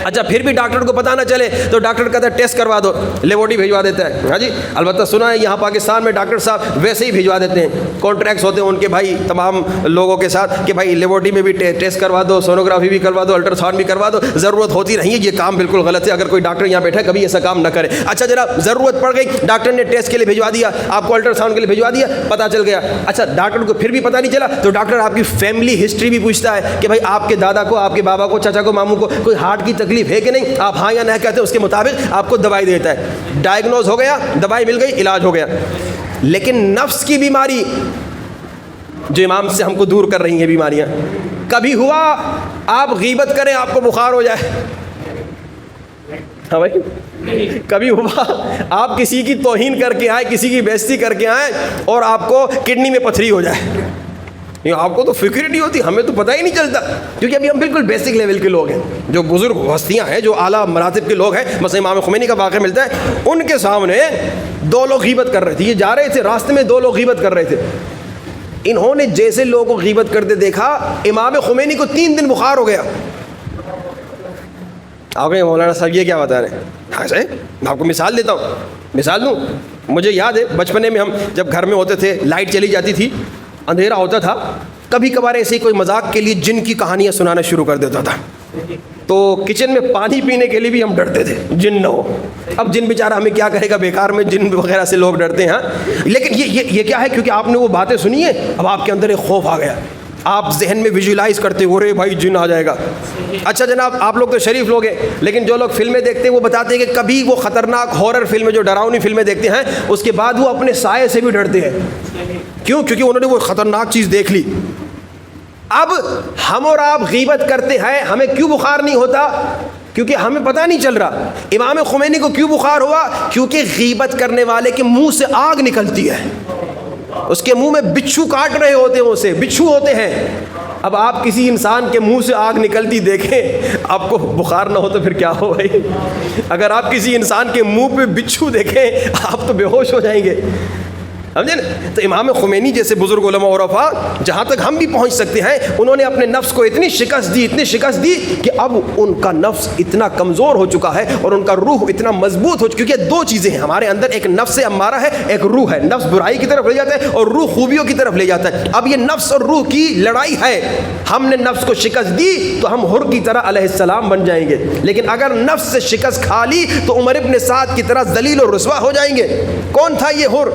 A: اچھا پھر بھی ڈاکٹر کو پتہ نہ چلے تو ڈاکٹر کہتا ہے ٹیسٹ کروا دو، لیبورٹری بھیجوا دیتا ہے. ہاں جی، البتہ سنا ہے یہاں پاکستان میں ڈاکٹر صاحب ویسے ہی بھیجوا دیتے ہیں. کانٹریکٹس ہوتے ہیں ان کے بھائی تمام لوگوں کے ساتھ کہ بھائی لیبورٹری میں بھی ٹیسٹ کروا دو، سونوگرافی بھی کروا دو، الٹرا ساؤنڈ بھی کروا دو. ضرورت ہوتی نہیں ہے، یہ کام بالکل غلط ہے. اگر کوئی ڈاکٹر یہاں بیٹھا ہے کبھی ایسا کام نہ کرے. اچھا جناب ضرورت پڑ گئی، ڈاکٹر نے ٹیسٹ کے لیے بھیجوا دیا، آپ کو الٹرا ساؤنڈ کے لیے بھیجوا دیا، پتہ چل گیا. اچھا ڈاکٹر کو پھر بھی پتہ نہیں چلا تو ڈاکٹر آپ کی فیملی ہسٹری بھی پوچھتا ہے کہ بھائی آپ کے دادا کو، آپ کے بابا کو، چچا کو، ماموں کو کوئی ہارٹ کی تکلیف ہے کہ نہیں. آپ ہاں یا نہ کہتے ہیں، اس کے مطابق آپ کو دوائی دیتا ہے. ڈائگنوز ہو گیا، دوائی مل گئی، علاج ہو گیا. لیکن نفس کی بیماری جو امام سے ہم کو دور کر رہی ہیں بیماریاں، کبھی ہوا آپ غیبت کریں آپ کو بخار ہو جائے؟ ہاں بھائی کبھی ہوا آپ کسی کی توہین کر کے آئے، کسی کی بےعزتی کر کے آئے اور آپ کو کڈنی میں پتھری ہو جائے؟ آپ کو تو فکر نہیں ہوتی، ہمیں تو پتہ ہی نہیں چلتا، کیونکہ ابھی ہم بالکل بیسک لیول کے لوگ ہیں. جو بزرگ ہستیاں ہیں، جو اعلیٰ مراتب کے لوگ ہیں، مثلا امام خمینی کا واقعہ ملتا ہے، ان کے سامنے دو لوگ غیبت کر رہے تھے. یہ جا رہے تھے راستے میں، دو لوگ غیبت کر رہے تھے. انہوں نے جیسے لوگوں کو غیبت کرتے دیکھا، امام خمینی کو 3 دن بخار ہو گیا. آپ کہیں مولانا صاحب یہ کیا بتا رہے ہیں؟ ہاں صحیح، میں آپ کو مثال دیتا ہوں. مثال دوں، مجھے یاد ہے بچپنے میں ہم جب گھر میں ہوتے تھے، لائٹ چلی جاتی تھی، اندھیرا ہوتا تھا، کبھی کبھار ایسے ہی کوئی مذاق کے لیے جن کی کہانیاں سنانا شروع کر دیتا تھا. تو کچن میں پانی پینے کے لیے بھی ہم ڈرتے تھے جن نہ ہو. اب جن بیچارہ ہمیں کیا کرے گا، بیکار میں جن وغیرہ سے لوگ ڈرتے ہیں. لیکن یہ کیا ہے، کیونکہ آپ نے وہ باتیں سنی ہیں، اب آپ کے اندر ایک خوف آ گیا. آپ ذہن میں ویژولائز کرتے ہو، رے بھائی جن آ جائے گا. اچھا جناب آپ لوگ تو شریف لوگ ہیں، لیکن جو لوگ فلمیں دیکھتے ہیں وہ بتاتے ہیں کہ کبھی وہ خطرناک ہارر فلمیں، جو ڈراؤنی فلمیں دیکھتے ہیں، اس کے بعد وہ اپنے سائے سے بھی ڈرتے ہیں. کیوں؟ کیونکہ انہوں نے وہ خطرناک چیز دیکھ لی. اب ہم اور آپ غیبت کرتے ہیں، ہمیں کیوں بخار نہیں ہوتا؟ کیونکہ ہمیں پتہ نہیں چل رہا. امام خمینی کو کیوں بخار ہوا؟ کیونکہ غیبت کرنے والے کے منہ سے آگ نکلتی ہے، اس کے منہ میں بچھو کاٹ رہے ہوتے ہیں، اسے بچھو ہوتے ہیں. اب آپ کسی انسان کے منہ سے آگ نکلتی دیکھیں، آپ کو بخار نہ ہو تو پھر کیا ہو بھائی؟ اگر آپ کسی انسان کے منہ پہ بچھو دیکھیں آپ تو بے ہوش ہو جائیں گے. سمجھے نا. تو امام خمینی جیسے بزرگ علماء اور عرفا جہاں تک ہم بھی پہنچ سکتے ہیں, انہوں نے اپنے نفس کو اتنی شکست دی کہ اب ان کا نفس اتنا کمزور ہو چکا ہے اور ان کا روح اتنا مضبوط ہو چکا. کیونکہ دو چیزیں ہیں ہمارے اندر, ایک نفس امارہ ہے, ایک روح ہے. نفس برائی کی طرف لے جاتا ہے اور روح خوبیوں کی طرف لے جاتا ہے. اب یہ نفس اور روح کی لڑائی ہے. ہم نے نفس کو شکست دی تو ہم حر کی طرح علیہ السلام بن جائیں گے, لیکن اگر نفس سے شکست کھا لی تو عمر ابن سعد کی طرح ذلیل اور رسوا ہو جائیں گے. کون تھا یہ حر؟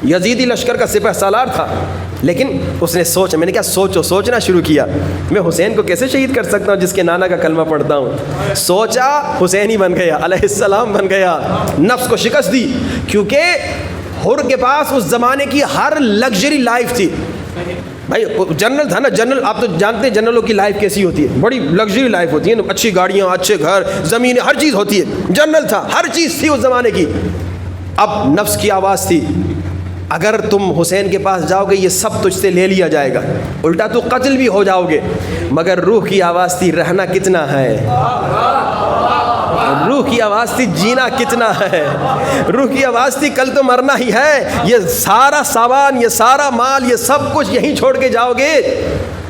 A: یزیدی لشکر کا سپہ سالار تھا, لیکن اس نے میں نے کیا سوچنا شروع کیا, میں حسین کو کیسے شہید کر سکتا ہوں جس کے نانا کا کلمہ پڑھتا ہوں. سوچا, حسین ہی بن گیا, علیہ السلام بن گیا. نفس کو شکست دی, کیونکہ حر کے پاس اس زمانے کی ہر لگژری لائف تھی. بھائی جنرل تھا نا, جنرل آپ تو جانتے ہیں جنرلوں کی لائف کیسی ہوتی ہے, بڑی لگژری لائف ہوتی ہے, اچھی گاڑیاں, اچھے گھر, زمینیں, ہر چیز ہوتی ہے. جنرل تھا, ہر چیز تھی اس زمانے کی. اب نفس کی آواز تھی, اگر تم حسین کے پاس جاؤ گے یہ سب تجھ سے لے لیا جائے گا, الٹا تو قتل بھی ہو جاؤ گے. مگر روح کی آواز تھی, رہنا کتنا ہے. روح کی آواز تھی, جینا کتنا ہے. روح کی آواز تھی, کل تو مرنا ہی ہے. یہ سارا سامان, یہ سارا مال, یہ سب کچھ یہیں چھوڑ کے جاؤ گے.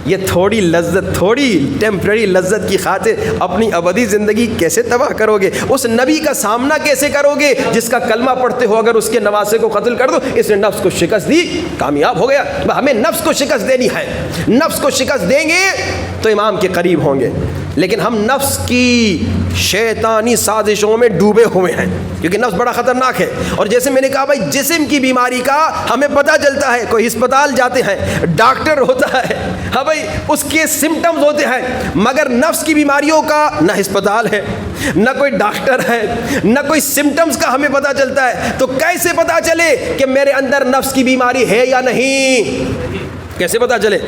A: یہ تھوڑی لذت, تھوڑی ٹیمپریری لذت کی خاطر اپنی ابدی زندگی کیسے تباہ کرو گے؟ اس نبی کا سامنا کیسے کرو گے جس کا کلمہ پڑھتے ہو اگر اس کے نواسے کو قتل کر دو؟ اس نے نفس کو شکست دی, کامیاب ہو گیا. ہمیں نفس کو شکست دینی ہے. نفس کو شکست دیں گے تو امام کے قریب ہوں گے, لیکن ہم نفس کی شیطانی سازشوں میں ڈوبے ہوئے ہیں, کیونکہ نفس بڑا خطرناک ہے. اور جیسے میں نے کہا بھائی, جسم کی بیماری کا ہمیں پتہ چلتا ہے, کوئی ہسپتال جاتے ہیں, ڈاکٹر ہوتا ہے, ہاں بھائی اس کے سمٹمز ہوتے ہیں, مگر نفس کی بیماریوں کا نہ ہسپتال ہے, نہ کوئی ڈاکٹر ہے, نہ کوئی سمٹمز کا ہمیں پتہ چلتا ہے. تو کیسے پتہ چلے کہ میرے اندر نفس کی بیماری ہے یا نہیں؟ کیسے پتہ چلے؟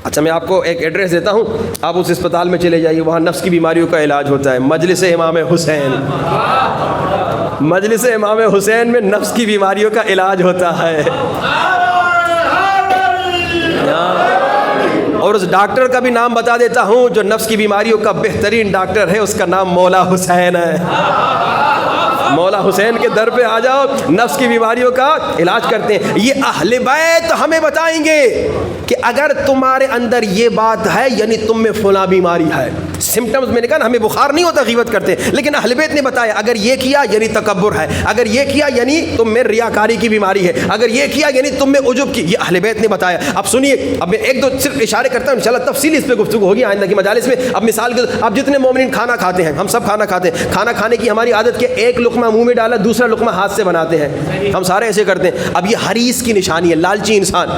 A: اچھا میں آپ کو ایک ایڈریس دیتا ہوں, آپ اس اسپتال میں چلے جائیے, وہاں نفس کی بیماریوں کا علاج ہوتا ہے. مجلس امام حسین, مجلس امام حسین میں نفس کی بیماریوں کا علاج ہوتا ہے. اور اس ڈاکٹر کا بھی نام بتا دیتا ہوں جو نفس کی بیماریوں کا بہترین ڈاکٹر ہے, اس کا نام مولا حسین ہے. مولا حسین کے در پہ آ جاؤ, نفس کی بیماریوں کا علاج کرتے ہیں. یہ اہل بیت ہمیں بتائیں گے کہ اگر تمہارے اندر یہ بات ہے یعنی تم میں فلاں بیماری ہے. سمٹمز میں نے کہا نا, ہمیں بخار نہیں ہوتا غیبت کرتے, لیکن اہل بیت نے بتایا اگر یہ کیا یعنی تکبر ہے, اگر یہ کیا یعنی تم میں ریاکاری کی بیماری ہے, اگر یہ کیا یعنی تم میں عجب کی. یہ اہل بیت نے بتایا. اب سنیے, اب میں ایک دو صرف اشارے کرتا ہوں, انشاءاللہ تفصیلی اس پہ گفتگو ہوگی آئندہ کی مجالس میں. اب مثال کے اب جتنے مومنین کھانا کھاتے ہیں, ہم سب کھانا کھاتے ہیں, کھانا کھانے کی ہماری عادت کہ ایک لقمہ منہ میں ڈالا, دوسرا لقمہ ہاتھ سے بناتے ہیں, ہم سارے ایسے کرتے ہیں. اب یہ حریص کی نشانی ہے, لالچی انسان.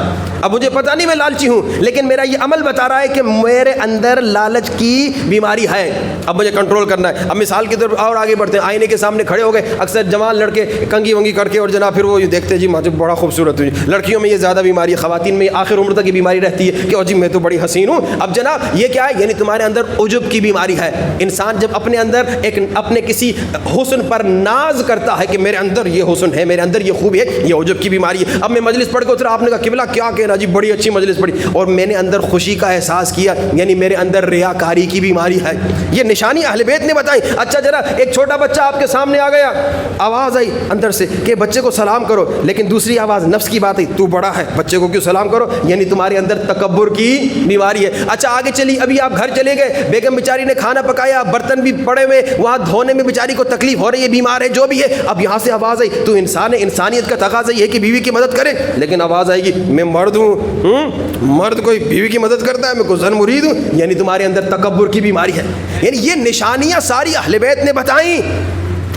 A: اب مجھے پتہ نہیں میں لالچی ہوں, لیکن میرا یہ عمل بتا رہا ہے کہ میرے اندر لالچ کی بیماری ہے. اب مجھے کنٹرول کرنا ہے. اب مثال کی طرف اور آگے بڑھتے ہیں, آئینے کے سامنے کھڑے ہو گئے, اکثر جوان لڑکے کنگھی ونگی کر کے, اور جناب پھر وہ دیکھتے جی مجھے بڑا خوبصورت ہوئی. لڑکیوں میں یہ زیادہ بیماری ہے, خواتین میں آخر عمر تک کی بیماری رہتی ہے کہ جی میں تو بڑی حسین ہوں. اب جناب یہ کیا ہے؟ یعنی تمہارے اندر عجب کی بیماری ہے. انسان جب اپنے اندر ایک اپنے کسی حسن پر ناز کرتا ہے کہ میرے اندر یہ حسن ہے, میرے اندر یہ خوبی ہے, یہ عجب کی بیماری ہے. اب میں مجلس پڑھ کے اترا, آپ نے کہا قبلہ کیا کہنا جی بڑی اچھی مجلس پڑھی, اور میں نے اندر خوشی کا احساس کیا, یعنی میرے اندر ریاکاری کی بیماری ہے. یہ نشانی اہل بیت نے بتائی. اچھا ذرا ایک چھوٹا بچہ آپ کے سامنے آ گیا, آواز آئی اندر سے کہ بچے کو سلام کرو, لیکن دوسری آواز نفس کی بات آئی, تو بڑا ہے بچے کو کیوں سلام کرو, یعنی تمہارے اندر تکبر کی بیماری ہے. اچھا آگے چلی, ابھی آپ گھر چلے گئے, بیگم بیچاری نے کھانا پکایا, برتن بھی پڑے ہوئے, وہاں دھونے میں بیچاری کو تکلیف ہو رہی ہے, بیمار ہے, جو بھی ہے. اب یہاں سے آواز آئی, تو انسان ہے, انسانیت کا تقاضا یہ ہے کہ بیوی کی مدد کرے, لیکن آواز آئے گی میں مرد ہوں, مرد کوئی بیوی کی مدد کرتا ہے, میں کوئی زن مرید ہوں, یعنی تمہارے اندر تکبر کی بیماری ہے. یعنی یہ نشانیاں ساری اہل بیت نے بتائیں.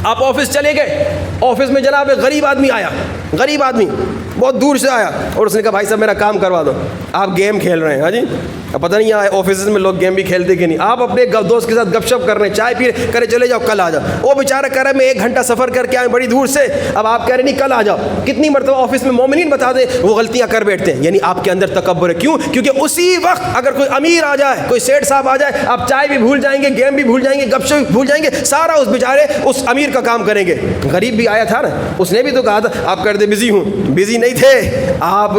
A: آپ آفس چلے گئے, آفس میں جناب ایک غریب آدمی آیا, غریب آدمی بہت دور سے آیا, اور اس نے کہا بھائی صاحب میرا کام کروا دو. آپ گیم کھیل رہے ہیں, ہاں جی, اب پتہ نہیں یہاں آفیسز میں لوگ گیم بھی کھیلتے کہ نہیں, آپ اپنے دوست کے ساتھ گپ شپ کر رہے ہیں, چائے پی رہے, کرے چلے جاؤ کل آ جاؤ. وہ بیچارہ کہہ رہا ہے میں 1 گھنٹہ سفر کر کے آئے بڑی دور سے, اب آپ کہہ رہے نہیں کل آ جاؤ. کتنی مرتبہ آفس میں مومنین بتا دیں وہ غلطیاں کر بیٹھتے ہیں, یعنی آپ کے اندر تکبر ہے. کیوں؟ کیونکہ اسی وقت اگر کوئی امیر آ جائے, کوئی سیٹھ صاحب آ جائے, آپ چائے بھی بھول جائیں گے, گیم بھی بھول جائیں گے, گپ شپ بھی بھول جائیں گے, سارا اس بیچارے اس امیر کا کام کریں گے. غریب بھی آیا تھا نا, اس نے بھی تو کہا تھا آپ کر دے بزی ہوں, بزی نہیں تھے, آپ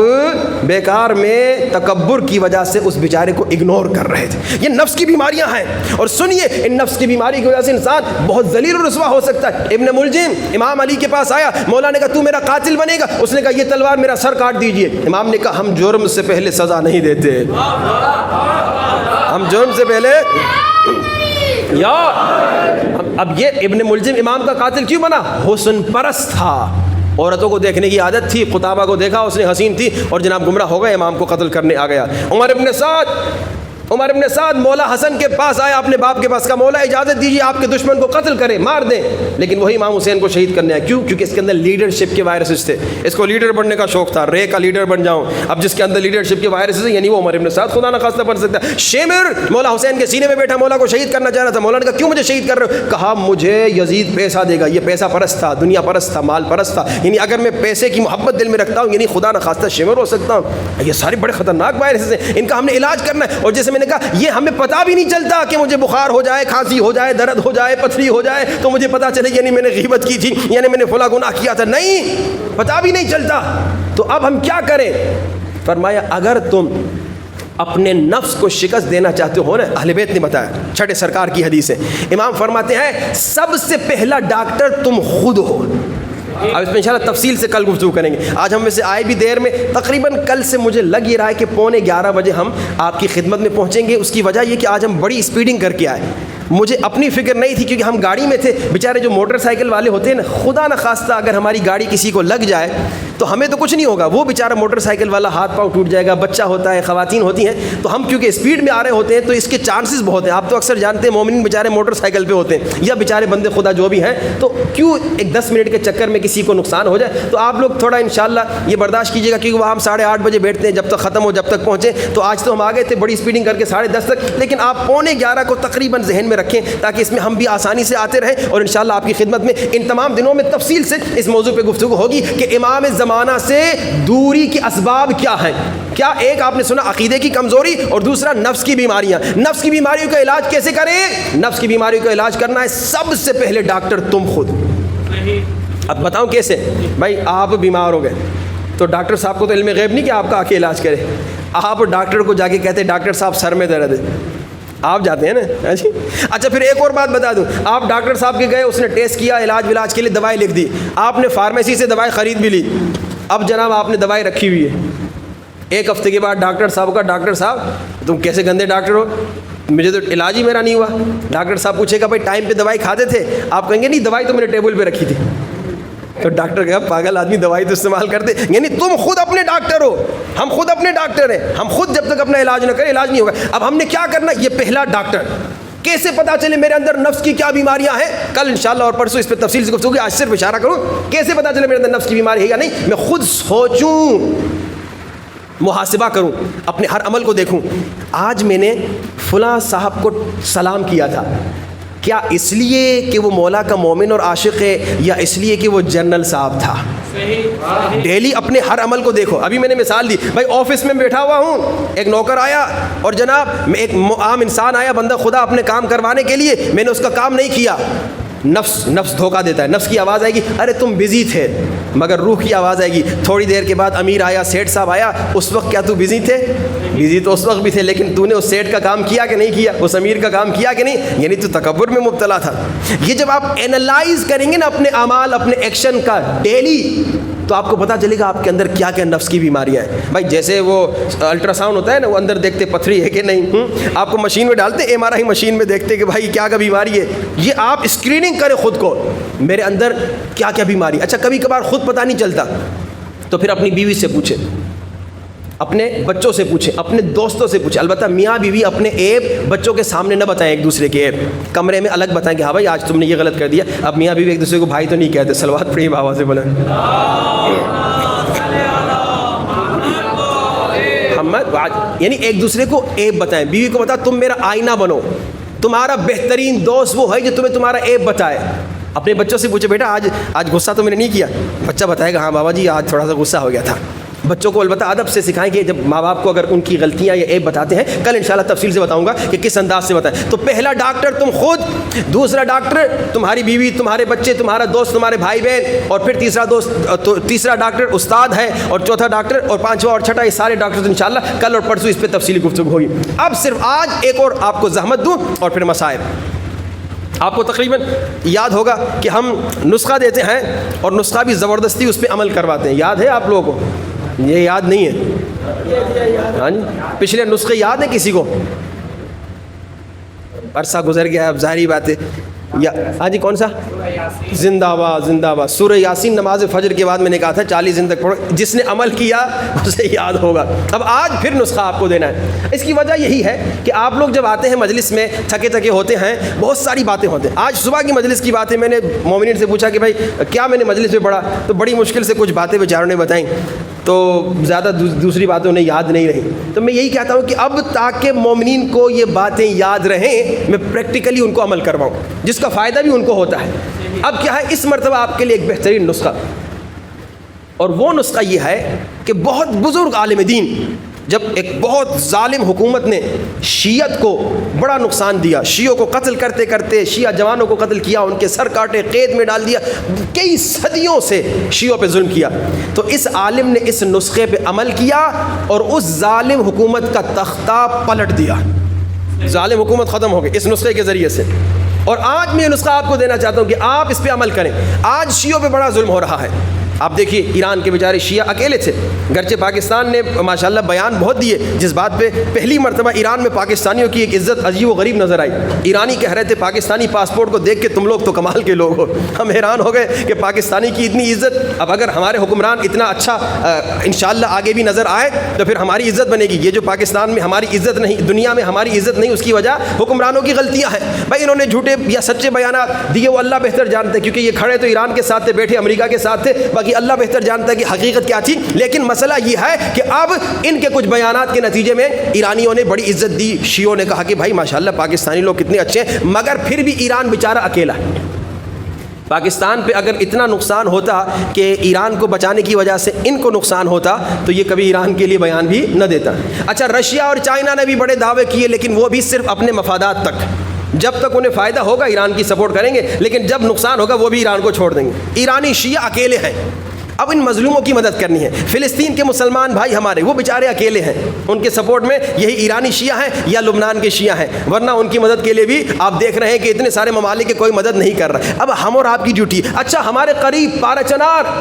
A: بیکار میں تکبر کی وجہ سے اس بیچارے کو اگنور کر رہے تھے. یہ نفس کی بیماریاں ہیں, اور سنیے ان نفس کی بیماری کی وجہ سے انسان بہت ذلیل و رسوا ہو سکتا ہے. ابن ملجم امام علی کے پاس آیا, مولا نے کہا تو میرا قاتل بنے گا, اس نے کہا یہ تلوار میرا سر کاٹ دیجئے. امام نے کہا ہم جرم سے پہلے سزا نہیں دیتے, ہم جرم سے پہلے. یا اب یہ ابن ملجم امام کا قاتل کیوں بنا؟ حسن پرست تھا, عورتوں کو دیکھنے کی عادت تھی. قطابہ کو دیکھا, اس نے حسین تھی, اور جناب گمراہ ہو گئے, امام کو قتل کرنے آ گیا. عمر ابن سعد مولا حسن کے پاس آیا, اپنے باپ کے پاس, کا مولا اجازت دیجیے آپ کے دشمن کو قتل کریں, مار دیں. لیکن وہی امام حسین کو شہید کرنے آیا. کیوں؟ کیونکہ اس کے اندر لیڈرشپ کے وائرسز تھے, اس کو لیڈر بننے کا شوق تھا, رے کا لیڈر بن جاؤں. اب جس کے اندر لیڈرشپ کے وائرسز ہیں, یعنی وہ عمر ابن سعد خدا نہ خواستہ بن سکتا ہے. شیمر مولا حسین کے سینے میں بیٹھا, مولا کو شہید کرنا چاہ رہا تھا. مولا نے کہا کیوں مجھے شہید کر رہے ہو؟ کہا مجھے یزید پیسہ دے گا. یہ پیسہ پرست تھا, دنیا پرست تھا, مال پرست تھا, یعنی اگر میں پیسے کی محبت دل میں رکھتا ہوں, یعنی خدا نہ خواستہ شیمر ہو سکتا ہوں. یہ سارے بڑے خطرناک وائرسز ہیں, ان کا ہم نے علاج کرنا ہے. اور جیسے میں نے کہا, یہ ہمیں پتہ بھی نہیں چلتا کہ مجھے بخار ہو جائے, کھانسی ہو جائے, درد ہو جائے, پتھری ہو جائے تو مجھے پتہ چلے یعنی میں نے غیبت کی تھی, یعنی میں نے فلاں گناہ کیا تھا. نہیں, پتہ بھی نہیں چلتا. تو اب ہم کیا کریں؟ فرمایا اگر تم اپنے نفس کو شکست دینا چاہتے ہو نا, اہل بیت نے بتایا, چھٹے سرکار کی حدیث ہے, امام فرماتے ہیں سب سے پہلا ڈاکٹر تم خود ہو. اب اس میں انشاءاللہ تفصیل سے کل گفتگو کریں گے. آج ہم میں سے آئے بھی دیر میں, تقریباً کل سے مجھے لگ یہ رہا ہے کہ 11:15 ہم آپ کی خدمت میں پہنچیں گے. اس کی وجہ یہ کہ آج ہم بڑی اسپیڈنگ کر کے آئے. مجھے اپنی فکر نہیں تھی کیونکہ ہم گاڑی میں تھے. بیچارے جو موٹر سائیکل والے ہوتے ہیں نا, خدا نہ خواستہ اگر ہماری گاڑی کسی کو لگ جائے تو ہمیں تو کچھ نہیں ہوگا, وہ بیچارہ موٹر سائیکل والا ہاتھ پاؤں ٹوٹ جائے گا, بچہ ہوتا ہے, خواتین ہوتی ہیں. تو ہم کیونکہ اسپیڈ میں آ رہے ہوتے ہیں تو اس کے چانسز بہت ہیں. آپ تو اکثر جانتے ہیں مومنین بیچارے موٹر سائیکل پہ ہوتے ہیں, یا بیچارے بندے خدا جو بھی ہیں, تو کیوں ایک 10 منٹ کے چکر میں کسی کو نقصان ہو جائے. تو آپ لوگ تھوڑا انشاءاللہ یہ برداشت کیجیے گا, کیونکہ وہاں ہم 8:30 بجے بیٹھتے ہیں, جب تک ختم ہو جب تک پہنچے. تو آج تو ہم آ گئے تھے بڑی اسپیڈنگ کر کے 10:30 تک, لیکن آپ 11:15 کو تقریباً ذہن میں رکھیں تاکہ اس میں ہم بھی آسانی سے آتے رہیں. اور انشاءاللہ آپ کی خدمت میں ان تمام دنوں میں تفصیل سے اس موضوع پہ گفتگو ہوگی کہ امام زمانہ سے دوری کے اسباب کیا ہیں. کیا ایک آپ نے سنا عقیدے کی کمزوری, اور دوسرا نفس کی بیماریاں. نفس کی بیماریوں کا علاج کیسے کریں؟ نفس کی بیماریوں کا علاج کرنا ہے سب سے پہلے ڈاکٹر تم خود. اب بتاؤں کیسے؟ بھائی آپ بیمار ہو گئے تو ڈاکٹر صاحب کو تو علم غیب نہیں کہ آپ کا آ کے علاج کرے. آپ ڈاکٹر کو جا کے کہتے ہیں ڈاکٹر صاحب سر میں درد ہے, آپ جاتے ہیں نا. اچھا پھر ایک اور بات بتا دوں, آپ ڈاکٹر صاحب کے گئے, اس نے ٹیسٹ کیا, علاج کے لیے دوائی لکھ دی, آپ نے فارمیسی سے دوائی خرید بھی لی. اب جناب آپ نے دوائی رکھی ہوئی ہے, 1 ہفتے کے بعد ڈاکٹر صاحب کا, ڈاکٹر صاحب تم کیسے گندے ڈاکٹر ہو, مجھے تو علاج ہی میرا نہیں ہوا. ڈاکٹر صاحب پوچھے گا بھائی ٹائم پہ دوائی کھاتے تھے؟ آپ کہیں گے نہیں, دوائی تو میں نے ٹیبل پہ رکھی تھی. تو ڈاکٹر کہا پاگل آدمی, دوائی تو استعمال کرتے, یعنی تم خود اپنے ڈاکٹر ہو, ہم خود اپنے ڈاکٹر ہیں. ہم خود جب تک اپنا علاج نہ کریں علاج نہیں ہوگا. اب ہم نے کیا کرنا, یہ پہلا ڈاکٹر. کیسے پتا چلے میرے اندر نفس کی کیا بیماریاں ہیں؟ کل انشاءاللہ اور پرسوں اس پہ تفصیل سے گفتگو ہوگی. آج صرف اشارہ کروں کیسے پتا چلے میرے اندر نفس کی بیماری ہے یا نہیں. میں خود سوچوں, محاسبہ کروں, اپنے ہر عمل کو دیکھوں. آج میں نے فلاں صاحب کو سلام کیا تھا, کیا اس لیے کہ وہ مولا کا مومن اور عاشق ہے, یا اس لیے کہ وہ جنرل صاحب تھا؟ ڈیلی اپنے ہر عمل کو دیکھو. ابھی میں نے مثال دی, بھائی آفس میں بیٹھا ہوا ہوں, ایک نوکر آیا اور جناب میں ایک عام انسان آیا, بندہ خدا اپنے کام کروانے کے لیے, میں نے اس کا کام نہیں کیا. نفس دھوکہ دیتا ہے. نفس کی آواز آئے گی, ارے تم بزی تھے, مگر روح کی آواز آئے گی, تھوڑی دیر کے بعد امیر آیا, سیٹھ صاحب آیا, اس وقت کیا تو بزی تھے؟ بزی تو اس وقت بھی تھے, لیکن تو نے اس سیٹھ کا کام کیا کہ نہیں کیا, اس امیر کا کام کیا کہ نہیں, یعنی تو تکبر میں مبتلا تھا. یہ جب آپ اینالائز کریں گے نا اپنے اعمال, اپنے ایکشن کا ڈیلی, تو آپ کو پتہ چلے گا آپ کے اندر کیا کیا نفس کی بیماریاں ہیں. بھائی جیسے وہ الٹرا ساؤنڈ ہوتا ہے نا, وہ اندر دیکھتے پتھری ہے کہ نہیں, آپ کو مشین میں ڈالتے, MRI مشین میں دیکھتے کہ بھائی کیا بیماری ہے. یہ آپ اسکریننگ کریں خود کو, میرے اندر کیا کیا بیماری. اچھا کبھی کبھار خود پتہ نہیں چلتا تو پھر اپنی بیوی سے پوچھیں, اپنے بچوں سے پوچھیں, اپنے دوستوں سے پوچھیں. البتہ میاں بیوی اپنے عیب بچوں کے سامنے نہ بتائیں, ایک دوسرے کے عیب کمرے میں الگ بتائیں کہ ہاں بھائی آج تم نے یہ غلط کر دیا. اب میاں بیوی ایک دوسرے کو بھائی تو نہیں کہتے, صلوات پڑھیے بابا سے بولیں یعنی ایک دوسرے کو عیب بتائیں. بیوی کو بتا تم میرا آئینہ بنو, تمہارا بہترین دوست وہ ہے جو تمہیں تمہارا عیب بتائے. اپنے بچوں سے پوچھے بیٹا آج غصہ تو میں نے نہیں کیا, بچہ بتائے گا ہاں بابا جی آج تھوڑا سا غصہ ہو گیا تھا. بچوں کو البتہ ادب سے سکھائیں کہ جب ماں باپ کو اگر ان کی غلطیاں یا عیب بتاتے ہیں، کل انشاءاللہ تفصیل سے بتاؤں گا کہ کس انداز سے بتائیں. تو پہلا ڈاکٹر تم خود، دوسرا ڈاکٹر تمہاری بیوی، تمہارے بچے، تمہارا دوست، تمہارے بھائی بہن، اور پھر تیسرا ڈاکٹر استاد ہے، اور چوتھا ڈاکٹر، اور پانچواں اور چھٹا، یہ سارے ڈاکٹر انشاءاللہ کل اور پرسوں اس پہ تفصیلی گفتگو ہوگی. اب صرف آج ایک اور آپ کو زحمت دوں اور پھر مسائل. آپ کو تقریباً یاد ہوگا کہ ہم نسخہ دیتے ہیں اور نسخہ بھی زبردستی اس پہ عمل کرواتے ہیں. یاد ہے آپ لوگوں کو؟ یہ یاد نہیں ہے؟ ہاں جی، پچھلے نسخے یاد ہیں کسی کو؟ عرصہ گزر گیا، اب ظاہری بات ہے. ہاں جی، کون سا؟ زندہ باد، زندہ باد. سورہ یاسین نماز فجر کے بعد میں نے کہا تھا 40 دن تک پڑھو، جس نے عمل کیا اسے یاد ہوگا. اب آج پھر نسخہ آپ کو دینا ہے. اس کی وجہ یہی ہے کہ آپ لوگ جب آتے ہیں مجلس میں تھکے تھکے ہوتے ہیں، بہت ساری باتیں ہوتے ہیں. آج صبح کی مجلس کی باتیں میں نے مومنین سے پوچھا کہ بھائی کیا میں نے مجلس میں پڑھا، تو بڑی مشکل سے کچھ باتیں بیچاروں نے بتائیں، تو زیادہ دوسری باتیں انہیں یاد نہیں رہی. تو میں یہی کہتا ہوں کہ اب تاکہ مومنین کو یہ باتیں یاد رہیں، میں پریکٹیکلی ان کو عمل کرواؤں، جس کا فائدہ بھی ان کو ہوتا ہے. اب کیا ہے، اس مرتبہ آپ کے لیے ایک بہترین نسخہ، اور وہ نسخہ یہ ہے کہ بہت بزرگ عالم دین، جب ایک بہت ظالم حکومت نے شیعت کو بڑا نقصان دیا، شیعوں کو قتل کرتے کرتے شیعہ جوانوں کو قتل کیا، ان کے سر کاٹے، قید میں ڈال دیا، کئی صدیوں سے شیعوں پہ ظلم کیا، تو اس عالم نے اس نسخے پہ عمل کیا اور اس ظالم حکومت کا تختہ پلٹ دیا. ظالم حکومت ختم ہو گئی اس نسخے کے ذریعے سے. اور آج میں یہ نسخہ آپ کو دینا چاہتا ہوں کہ آپ اس پہ عمل کریں. آج شیعوں پہ بڑا ظلم ہو رہا ہے. آپ دیکھیے ایران کے بیچارے شیعہ اکیلے تھے، گرچہ پاکستان نے ماشاءاللہ بیان بہت دیے، جس بات پہ پہلی مرتبہ ایران میں پاکستانیوں کی ایک عزت عجیب و غریب نظر آئی. ایرانی کہہ رہے تھے پاکستانی پاسپورٹ کو دیکھ کے تم لوگ تو کمال کے لوگ ہو. ہم حیران ہو گئے کہ پاکستانی کی اتنی عزت. اب اگر ہمارے حکمران اتنا اچھا انشاءاللہ آگے بھی نظر آئے تو پھر ہماری عزت بنے گی. یہ جو پاکستان میں ہماری عزت نہیں، دنیا میں ہماری عزت نہیں، اس کی وجہ حکمرانوں کی غلطیاں ہیں. بھائی انہوں نے جھوٹے یا سچے بیانات دیے، وہ اللہ بہتر جانتے، کیونکہ یہ کھڑے تو ایران کے ساتھ تھے، بیٹھے امریکہ کے ساتھ تھے، باقی اللہ بہتر جانتا ہے کہ حقیقت کیا تھی. لیکن مسئلہ یہ ہے کہ اب ان کے کچھ بیانات کے نتیجے میں ایرانیوں نے بڑی عزت دی. شیعوں نے کہا کہ بھائی ماشاءاللہ پاکستانی لوگ کتنے اچھے ہیں، مگر پھر بھی ایران بیچارہ اکیلا ہے. پاکستان پہ اگر اتنا نقصان ہوتا کہ ایران کو بچانے کی وجہ سے ان کو نقصان ہوتا تو یہ کبھی ایران کے لیے بیان بھی نہ دیتا. اچھا، رشیا اور چائنا نے بھی بڑے دعوے کیے، لیکن وہ بھی صرف اپنے مفادات تک. جب تک انہیں فائدہ ہوگا ایران کی سپورٹ کریں گے، لیکن جب نقصان ہوگا وہ بھی ایران کو چھوڑ دیں گے. ایرانی شیعہ اکیلے ہیں. اب ان مظلوموں کی مدد کرنی ہے. فلسطین کے مسلمان بھائی ہمارے، وہ بیچارے اکیلے ہیں، ان کے سپورٹ میں یہی ایرانی شیعہ ہیں یا لبنان کے شیعہ ہیں، ورنہ ان کی مدد کے لیے بھی آپ دیکھ رہے ہیں کہ اتنے سارے ممالک کے کوئی مدد نہیں کر رہا. اب ہم اور آپ کی ڈیوٹی. اچھا، ہمارے قریب پارچنار،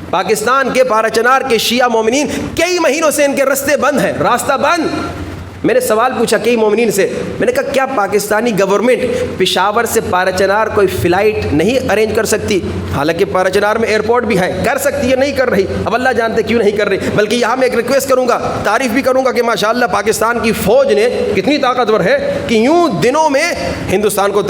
A: پاکستان کے پارچنار کے شیعہ مومنین کئی مہینوں سے ان کے راستے بند ہیں، راستہ بند. میں نے سوال پوچھا کئی مومنین سے، میں نے کہا کیا پاکستانی گورنمنٹ پشاور سے پارچنار کوئی فلائٹ نہیں ارینج کر سکتی؟ حالانکہ پارچنار میں ایئرپورٹ بھی ہے، کر سکتی ہے، نہیں کر رہی. اب اللہ جانتے کیوں نہیں کر رہی. بلکہ یہاں میں ایک ریکویسٹ کروں گا، تعریف بھی کروں گا کہ ماشاءاللہ پاکستان کی فوج نے کتنی طاقتور ہے کہ یوں دنوں میں ہندوستان کو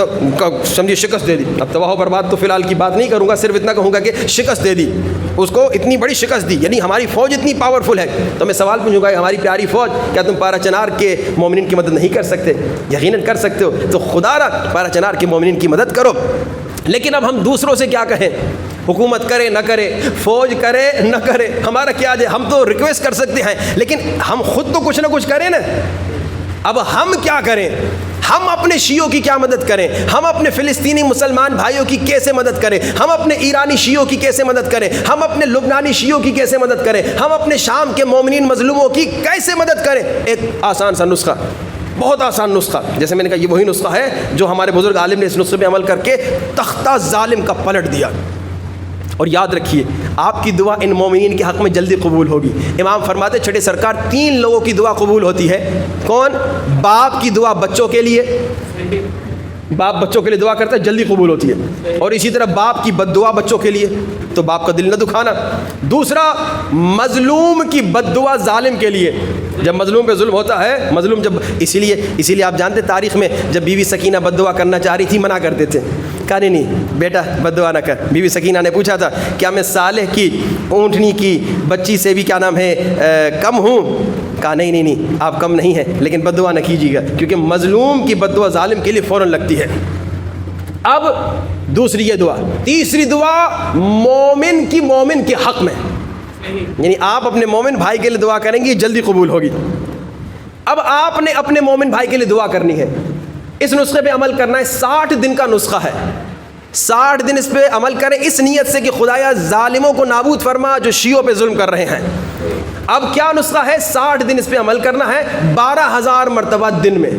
A: سمجھی شکست دے دی. اب تباہ و برباد تو فی الحال کی بات نہیں کروں گا، صرف اتنا کہوں گا کہ شکست دے دی اس کو، اتنی بڑی شکست دی. یعنی ہماری فوج اتنی پاورفل ہے. تو میں سوال پوچھوں گا ہماری پیاری فوج، کیا تم پارچنار کے مومنین کی مدد نہیں کر سکتے؟ یقیناً کر سکتے ہو. تو خدا را پارچنار کے مومنین کی مدد کرو. لیکن اب ہم دوسروں سے کیا کہیں؟ حکومت کرے نہ کرے، فوج کرے نہ کرے، ہمارا کیا جائے؟ ہم تو ریکویسٹ کر سکتے ہیں، لیکن ہم خود تو کچھ نہ کچھ کریں نا. اب ہم کیا کریں؟ ہم اپنے شیعوں کی کیا مدد کریں؟ ہم اپنے فلسطینی مسلمان بھائیوں کی کیسے مدد کریں؟ ہم اپنے ایرانی شیعوں کی کیسے مدد کریں؟ ہم اپنے لبنانی شیعوں کی کیسے مدد کریں؟ ہم اپنے شام کے مومنین مظلوموں کی کیسے مدد کریں؟ ایک آسان سا نسخہ، بہت آسان نسخہ. جیسے میں نے کہا یہ وہی نسخہ ہے جو ہمارے بزرگ عالم نے اس نسخے پہ عمل کر کے تختہ ظالم کا پلٹ دیا. اور یاد رکھیے آپ کی دعا ان مومنین کے حق میں جلدی قبول ہوگی. امام فرماتے چھٹے سرکار 3 لوگوں کی دعا قبول ہوتی ہے. کون؟ باپ کی دعا بچوں کے لیے، باپ بچوں کے لیے دعا کرتا ہے جلدی قبول ہوتی ہے. اور اسی طرح باپ کی بد دعا بچوں کے لیے، تو باپ کا دل نہ دکھانا. دوسرا، مظلوم کی بد دعا ظالم کے لیے. جب مظلوم پہ ظلم ہوتا ہے، مظلوم جب اسی لیے آپ جانتے تاریخ میں جب بیوی سکینہ بد دعا کرنا چاہ رہی تھی منع کرتے تھے. کہا نہیں بیٹا بد دعا نہ کر. بیوی سکینہ نے پوچھا تھا کیا میں صالح کی اونٹنی کی بچی سے بھی کیا نام ہے کم ہوں؟ کہا نہیں آپ کم نہیں ہیں، لیکن بد دعا نہ کیجیے گا، کیونکہ مظلوم کی بد دعا ظالم کے لیے فوراً لگتی ہے. اب دوسری یہ دعا. تیسری دعا مومن کے حق میں. یعنی آپ اپنے مومن بھائی کے لیے دعا کریں گے جلدی قبول ہوگی. اب آپ نے اپنے مومن بھائی کے لیے دعا کرنی ہے. اس نسخے پہ عمل کرنا ہے. 60 دن کا نسخہ ہے. 60 دن اس پہ عمل کریں اس نیت سے کہ خدایا ظالموں کو نابود فرما جو شیعوں پہ ظلم کر رہے ہیں. اب کیا نسخہ ہے؟ 60 دن اس پہ عمل کرنا ہے 12,000 مرتبہ دن میں.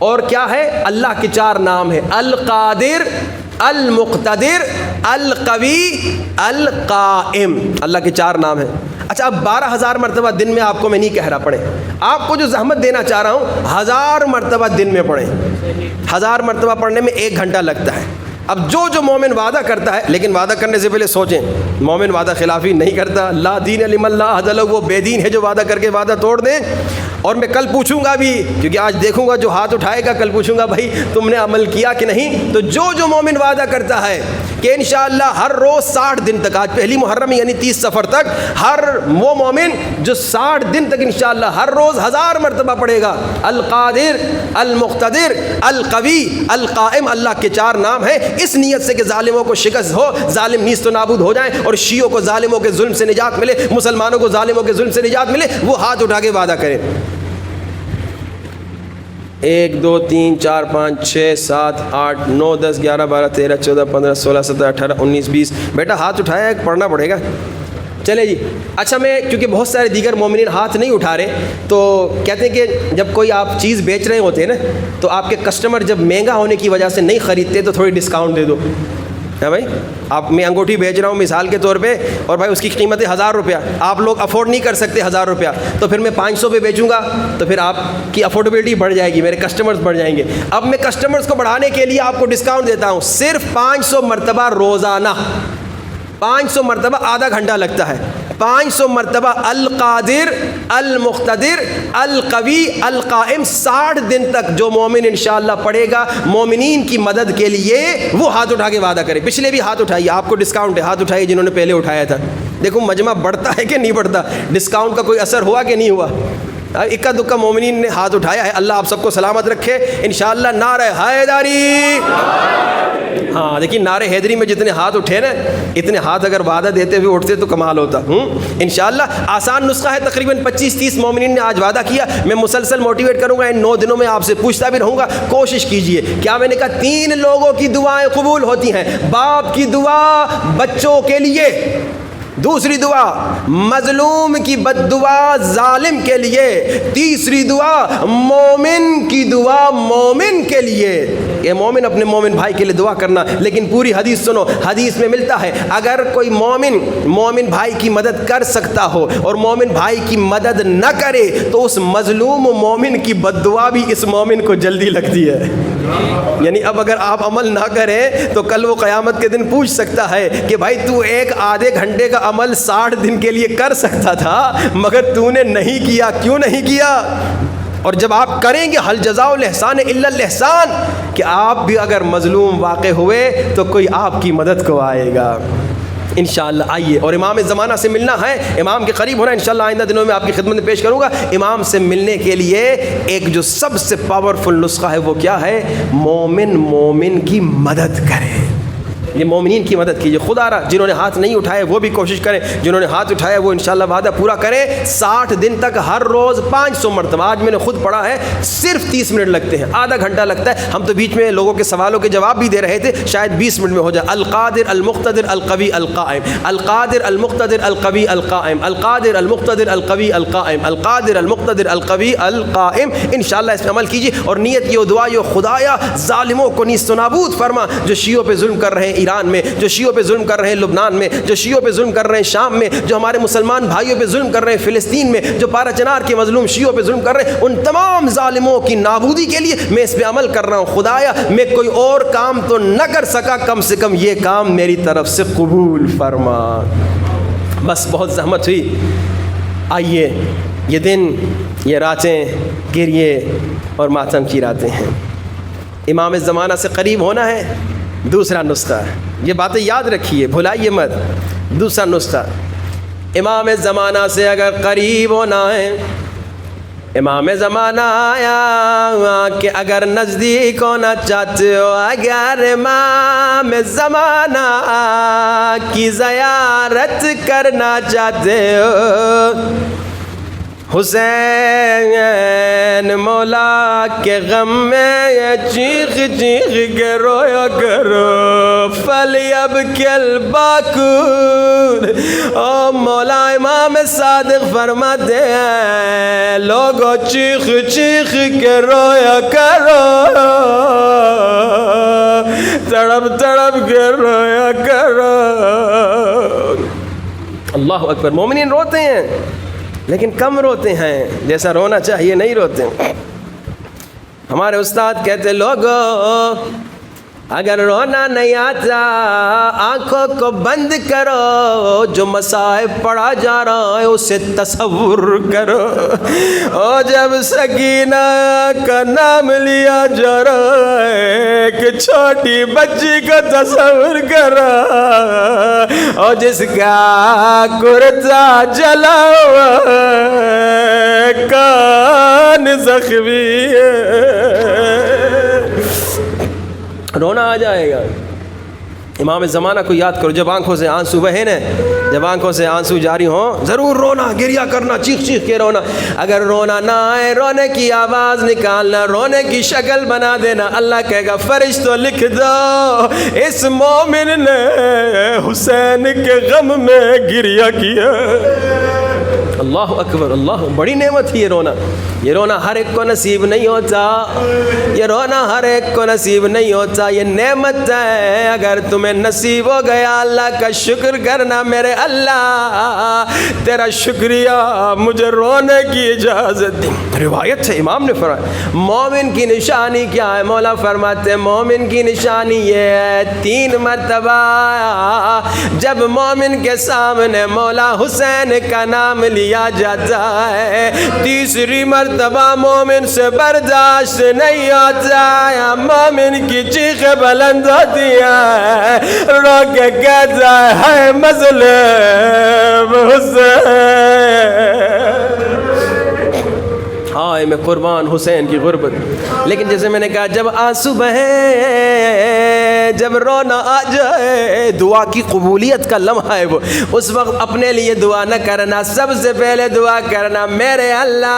A: اور کیا ہے؟ اللہ کے 4 نام ہے: القادر، المقتدر، القوی، القائم. اللہ کے 4 نام ہیں. اچھا اب 12,000 مرتبہ دن میں آپ کو میں نہیں کہہ رہا پڑھیں. آپ کو جو زحمت دینا چاہ رہا ہوں 1000 مرتبہ دن میں پڑھیں. 1000 مرتبہ پڑھنے میں 1 گھنٹہ لگتا ہے. اب جو مومن وعدہ کرتا ہے، لیکن وعدہ کرنے سے پہلے سوچیں، مومن وعدہ خلافی نہیں کرتا. لا دین لمن لا عہد لہ، وہ بے دین ہے جو وعدہ کر کے وعدہ توڑ دیں. اور میں کل پوچھوں گا بھی، کیونکہ آج دیکھوں گا جو ہاتھ اٹھائے گا کل پوچھوں گا بھائی تم نے عمل کیا کہ نہیں. تو جو مومن وعدہ کرتا ہے کہ انشاءاللہ ہر روز 60 دن تک، آج پہلی محرم یعنی 30 صفر تک، ہر وہ مومن جو 60 دن تک انشاءاللہ ہر روز 1000 مرتبہ پڑھے گا القادر، المقتدر، القوی، القائم. اللہ کے 4 نام ہیں اس نیت سے کہ ظالموں کو شکست ہو، ظالم نیست و نابود ہو جائیں، اور شیعوں کو ظالموں کے ظلم سے نجات ملے، مسلمانوں کو ظالموں کے ظلم سے نجات ملے. وہ ہاتھ اٹھا کے وعدہ کریں. 1 2 3 4 5 6 7 8 9 10 11 12 13 14 15 16 17 18 19 20. بیٹا ہاتھ اٹھایا ہے، پڑھنا پڑے گا. چلے جی. اچھا میں کیونکہ بہت سارے دیگر مومنین ہاتھ نہیں اٹھا رہے، تو کہتے ہیں کہ جب کوئی آپ چیز بیچ رہے ہوتے ہیں نا، تو آپ کے کسٹمر جب مہنگا ہونے کی وجہ سے نہیں خریدتے تو تھوڑی ڈسکاؤنٹ دے دو. ہے بھائی، آپ میں انگوٹھی بیچ رہا ہوں مثال کے طور پہ، اور بھائی اس کی قیمت ہے 1000 روپیہ، آپ لوگ افورڈ نہیں کر سکتے 1000 روپیہ، تو پھر میں 500 پہ بیچوں گا تو پھر آپ کی افورڈیبلٹی بڑھ جائے گی، میرے کسٹمرز بڑھ جائیں گے. اب میں کسٹمرز کو بڑھانے کے لیے آپ کو ڈسکاؤنٹ دیتا ہوں، صرف 500 مرتبہ روزانہ، 500 مرتبہ آدھا گھنٹہ لگتا ہے. 500 مرتبہ القادر، المقتدر، القوی، القائم 60 دن تک جو مومن انشاءاللہ پڑھے گا مومنین کی مدد کے لیے، وہ ہاتھ اٹھا کے وعدہ کرے. پچھلے بھی ہاتھ اٹھائیے، آپ کو ڈسکاؤنٹ ہے، ہاتھ اٹھائیے جنہوں نے پہلے اٹھایا تھا. دیکھو مجمع بڑھتا ہے کہ نہیں بڑھتا، ڈسکاؤنٹ کا کوئی اثر ہوا کہ نہیں ہوا. اکا دکا مومنین نے ہاتھ اٹھایا ہے. اللہ آپ سب کو سلامت رکھے انشاءاللہ. نعرہ حیدری. ہاں دیکھیے نعرہ حیدری میں جتنے ہاتھ اٹھے نا، اتنے ہاتھ اگر وعدہ دیتے ہوئے اٹھتے تو کمال ہوتا. انشاءاللہ آسان نسخہ ہے. تقریباً 25-30 مومنین نے آج وعدہ کیا. میں مسلسل موٹیویٹ کروں گا ان 9 دنوں میں، آپ سے پوچھتا بھی رہوں گا. کوشش کیجئے. کیا میں نے کہا 3 لوگوں کی دعائیں قبول ہوتی ہیں. باپ کی دعا بچوں کے لیے، دوسری دعا مظلوم کی بد دعا ظالم کے لیے، تیسری دعا مومن کی دعا مومن کے لیے. یہ مومن اپنے مومن بھائی کے لیے دعا کرنا. لیکن پوری حدیث سنو. حدیث میں ملتا ہے اگر کوئی مومن بھائی کی مدد کر سکتا ہو اور مومن بھائی کی مدد نہ کرے تو اس مظلوم مومن کی بد دعا بھی اس مومن کو جلدی لگتی ہے. یعنی اب اگر آپ عمل نہ کریں تو کل وہ قیامت کے دن پوچھ سکتا ہے کہ بھائی تو ایک آدھے گھنٹے کا عمل 60 دن کے لیے کر سکتا تھا مگر تو نے نہیں کیا، کیوں نہیں کیا؟ اور جب آپ کریں گے حل جزاء الاحسان الا الاحسان، کہ آپ بھی اگر مظلوم واقع ہوئے تو کوئی آپ کی مدد کو آئے گا. انشاءاللہ آئیے. اور امام زمانہ سے ملنا ہے، امام کے قریب ہونا انشاءاللہ آئندہ دنوں میں آپ کی خدمت میں پیش کروں گا. امام سے ملنے کے لیے ایک جو سب سے پاورفل نسخہ ہے وہ کیا ہے؟ مومن کی مدد کرے. یہ مومنین کی مدد کیجیے. خدا را جنہوں نے ہاتھ نہیں اٹھائے وہ بھی کوشش کریں، جنہوں نے ہاتھ اٹھایا وہ انشاءاللہ وعدہ پورا کریں. 60 دن تک ہر روز 500 مرتبہ. آج میں نے خود پڑھا ہے صرف 30 منٹ لگتے ہیں، آدھا گھنٹہ لگتا ہے. ہم تو بیچ میں لوگوں کے سوالوں کے جواب بھی دے رہے تھے، شاید 20 منٹ میں ہو جائے. القادر، المقتدر، القوی، القائم. القادر، المقتدر، القوی، القائم. القادر، المقتدر، القوی، القائم. القادر، المقتدر، القوی، القائم. انشاءاللہ اس پہ عمل کیجیے. اور نیت یہ دعا یہ خدایا ظالموں کو نیست و نابود فرما جو شیعوں پہ ظلم کر رہے ہیں ایران میں، جو شیعوں پہ ظلم کر رہے ہیں لبنان میں، جو شیعوں پہ ظلم کر رہے ہیں شام میں، جو ہمارے مسلمان بھائیوں پہ ظلم کر رہے ہیں فلسطین میں، جو پارا چنار کے مظلوم شیعوں پہ ظلم کر رہے ہیں، ان تمام ظالموں کی نابودی کے لیے میں اس پہ عمل کر رہا ہوں. خدایا میں کوئی اور کام تو نہ کر سکا، کم سے کم یہ کام میری طرف سے قبول فرما. بس بہت زحمت ہوئی. آئیے یہ دن، یہ راتیں گریے اور ماتم کی راتیں ہیں. امام زمانہ سے قریب ہونا ہے. دوسرا نسخہ، یہ باتیں یاد رکھیے، بھلائیے مت. دوسرا نسخہ، امام زمانہ سے اگر قریب ہونا ہے امام زمانہ آیا کہ اگر نزدیک ہونا چاہتے ہو، اگر امام زمانہ کی زیارت کرنا چاہتے ہو، حسین مولا کے غم میں چیخ چیخ کے رویا کرو، فَلْيَبْكِ الْبَاكُونَ۔ او مولا امام صادق فرماتے ہیں لوگوں چیخ چیخ کے رویا کرو، تڑپ تڑپ کے رویا کرو۔ اللہ اکبر۔ مومنین روتے ہیں لیکن کم روتے ہیں، جیسا رونا چاہیے نہیں روتے۔ ہمارے استاد کہتے لوگوں اگر رونا نہیں آتا آنکھوں کو بند کرو، جو مصائب پڑھا جا رہا ہے اسے تصور کرو۔ اور جب سکینہ کا نام لیا جا رہا ہے ایک چھوٹی بچی کا تصور کرو، اور جس کا کرتا جلا ہوا ہے، کان زخمی ہے، رونا آ جائے گا۔ امام زمانہ کو یاد کرو، جب آنکھوں سے آنسو بہے نا، جب آنکھوں سے آنسو جاری ہوں ضرور رونا، گریہ کرنا، چیخ چیخ کے رونا۔ اگر رونا نہ آئے رونے کی آواز نکالنا، رونے کی شکل بنا دینا۔ اللہ کہے گا فرشتوں لکھ دو اس مومن نے حسین کے غم میں گریہ کیا۔ اللہ اکبر، اللہ بڑی نعمت ہے یہ رونا۔ یہ رونا ہر ایک کو نصیب نہیں ہوتا، یہ رونا ہر ایک کو نصیب نہیں ہوتا، یہ نعمت ہے۔ اگر تمہیں نصیب ہو گیا اللہ کا شکر کرنا، میرے اللہ تیرا شکریہ مجھے رونے کی اجازت دی۔ روایت ہے امام نے فرمایا مومن کی نشانی کیا ہے؟ مولا فرماتے ہیں مومن کی نشانی یہ ہے 3 مرتبہ جب مومن کے سامنے مولا حسین کا نام لیا جاتا ہے، تیسری مرتبہ مومن سے برداشت نہیں ہوتا ہے، مومن کی چیخیں بلند ہوتی ہیں، رو کے کہتا ہے مظلوم حسین، ہائے میں قربان حسین کی غربت۔ لیکن جیسے میں نے کہا جب آنسو بہیں، جب رونا آ جائے، دعا کی قبولیت کا لمحہ ہے وہ، اس وقت اپنے لیے دعا نہ کرنا، سب سے پہلے دعا کرنا میرے اللہ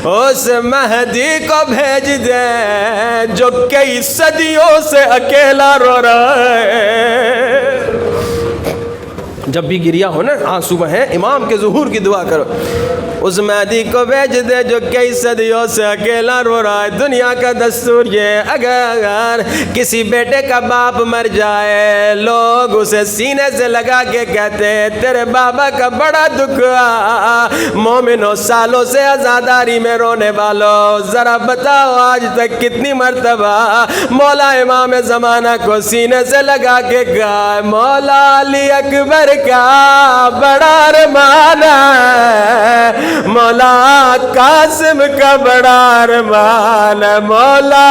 A: اس مہدی کو بھیج دے جو کئی صدیوں سے اکیلا رو رہا ہے۔ جب بھی گریہ ہو نا، آنسو بہیں، امام کے ظہور کی دعا کرو، اس مہدی کو بھیج دے جو کئی صدیوں سے اکیلا رو رہا ہے۔ دنیا کا دستور یہ اگر کسی بیٹے کا باپ مر جائے، لوگ اسے سینے سے لگا کے کہتے ہیں تیرے بابا کا بڑا دکھ ہوا۔ مومنوں سالوں سے عزاداری میں رونے والوں ذرا بتاؤ آج تک کتنی مرتبہ مولا امام زمانہ کو سینے سے لگا کے کہا مولا علی اکبر کا بڑا ارمان ہے، مولا قاسم کا بڑا ارمان ہے، مولا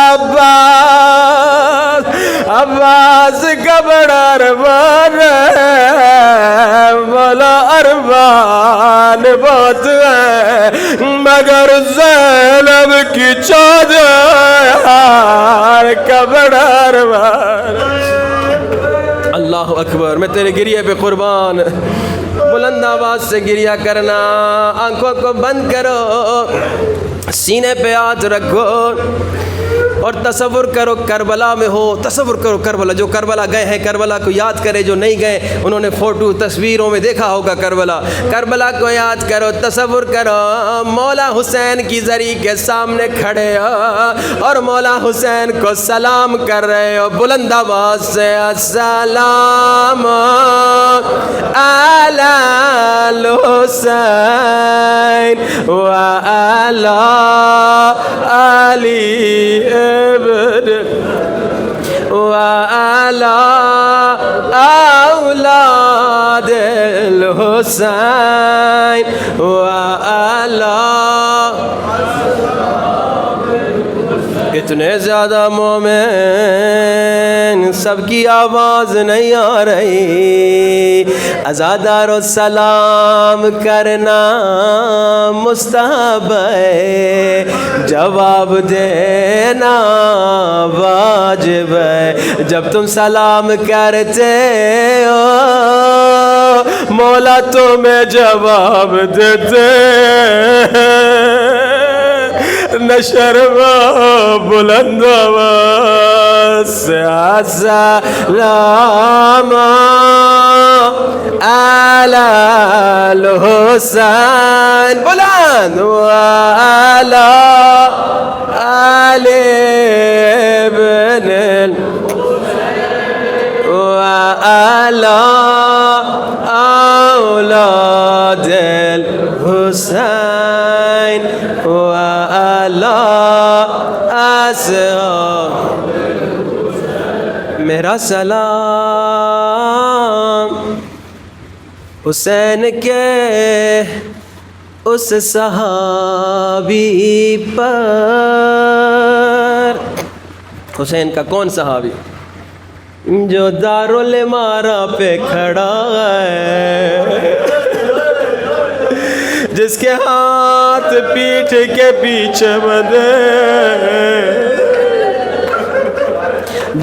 A: عباس کا بڑا ارمان ہے، مولا ارمان بہت ہے مگر زینب کی چادر کا بڑا ارمان۔ اللہ اکبر، میں تیرے گریہ پہ قربان۔ بلند آواز سے گریہ کرنا، آنکھوں کو بند کرو، سینے پہ ہاتھ رکھو اور تصور کرو کربلا میں ہو۔ تصور کرو کربلا، جو کربلا گئے ہیں کربلا کو یاد کرے، جو نہیں گئے انہوں نے فوٹو تصویروں میں دیکھا ہوگا کربلا۔ کربلا کو یاد کرو، تصور کرو مولا حسین کی زری کے سامنے کھڑے ہو اور مولا حسین کو سلام کر رہے ہو بلند آواز سے، السلام علی الحسین وعلی علی وعلى أولاد الحسين وعلى اتنے زیادہ مومن سب کی آواز نہیں آ رہی. عزادارو سلام کرنا مستحب ہے, جواب دینا واجب ہے. جب تم سلام کرتے ہو مولا تمہیں جواب دیتے نہ شرما بلند آواز سے السلام علی الحسین بلند وعلی علی ابن وعلی اولاد الحسین وعلی اصحاب. میرا سلام حسین کے اس صحابی پر. حسین کا کون صحابی؟ جو دارالامارہ پہ کھڑا ہے, جس کے ہاتھ پیٹھ کے پیچھے بندھے,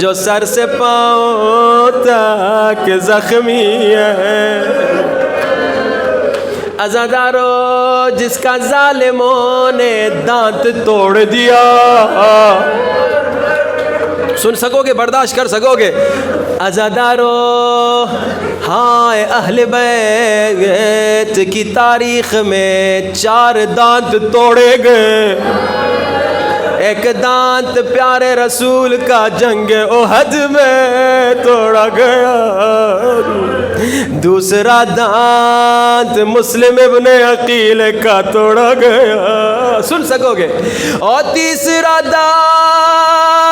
A: جو سر سے پاؤں تک زخمی ہے. عزادارو جس کا ظالموں نے دانت توڑ دیا, سن سکو گے, برداشت کر سکو گے؟ عزادارو ہاں اہل بیت کی تاریخ میں 4 دانت توڑے گئے. ایک دانت پیارے رسول کا جنگ احد میں توڑا گیا, دوسرا دانت مسلم ابن عقیل کا توڑا گیا, سن سکو گے؟ اور تیسرا دانت,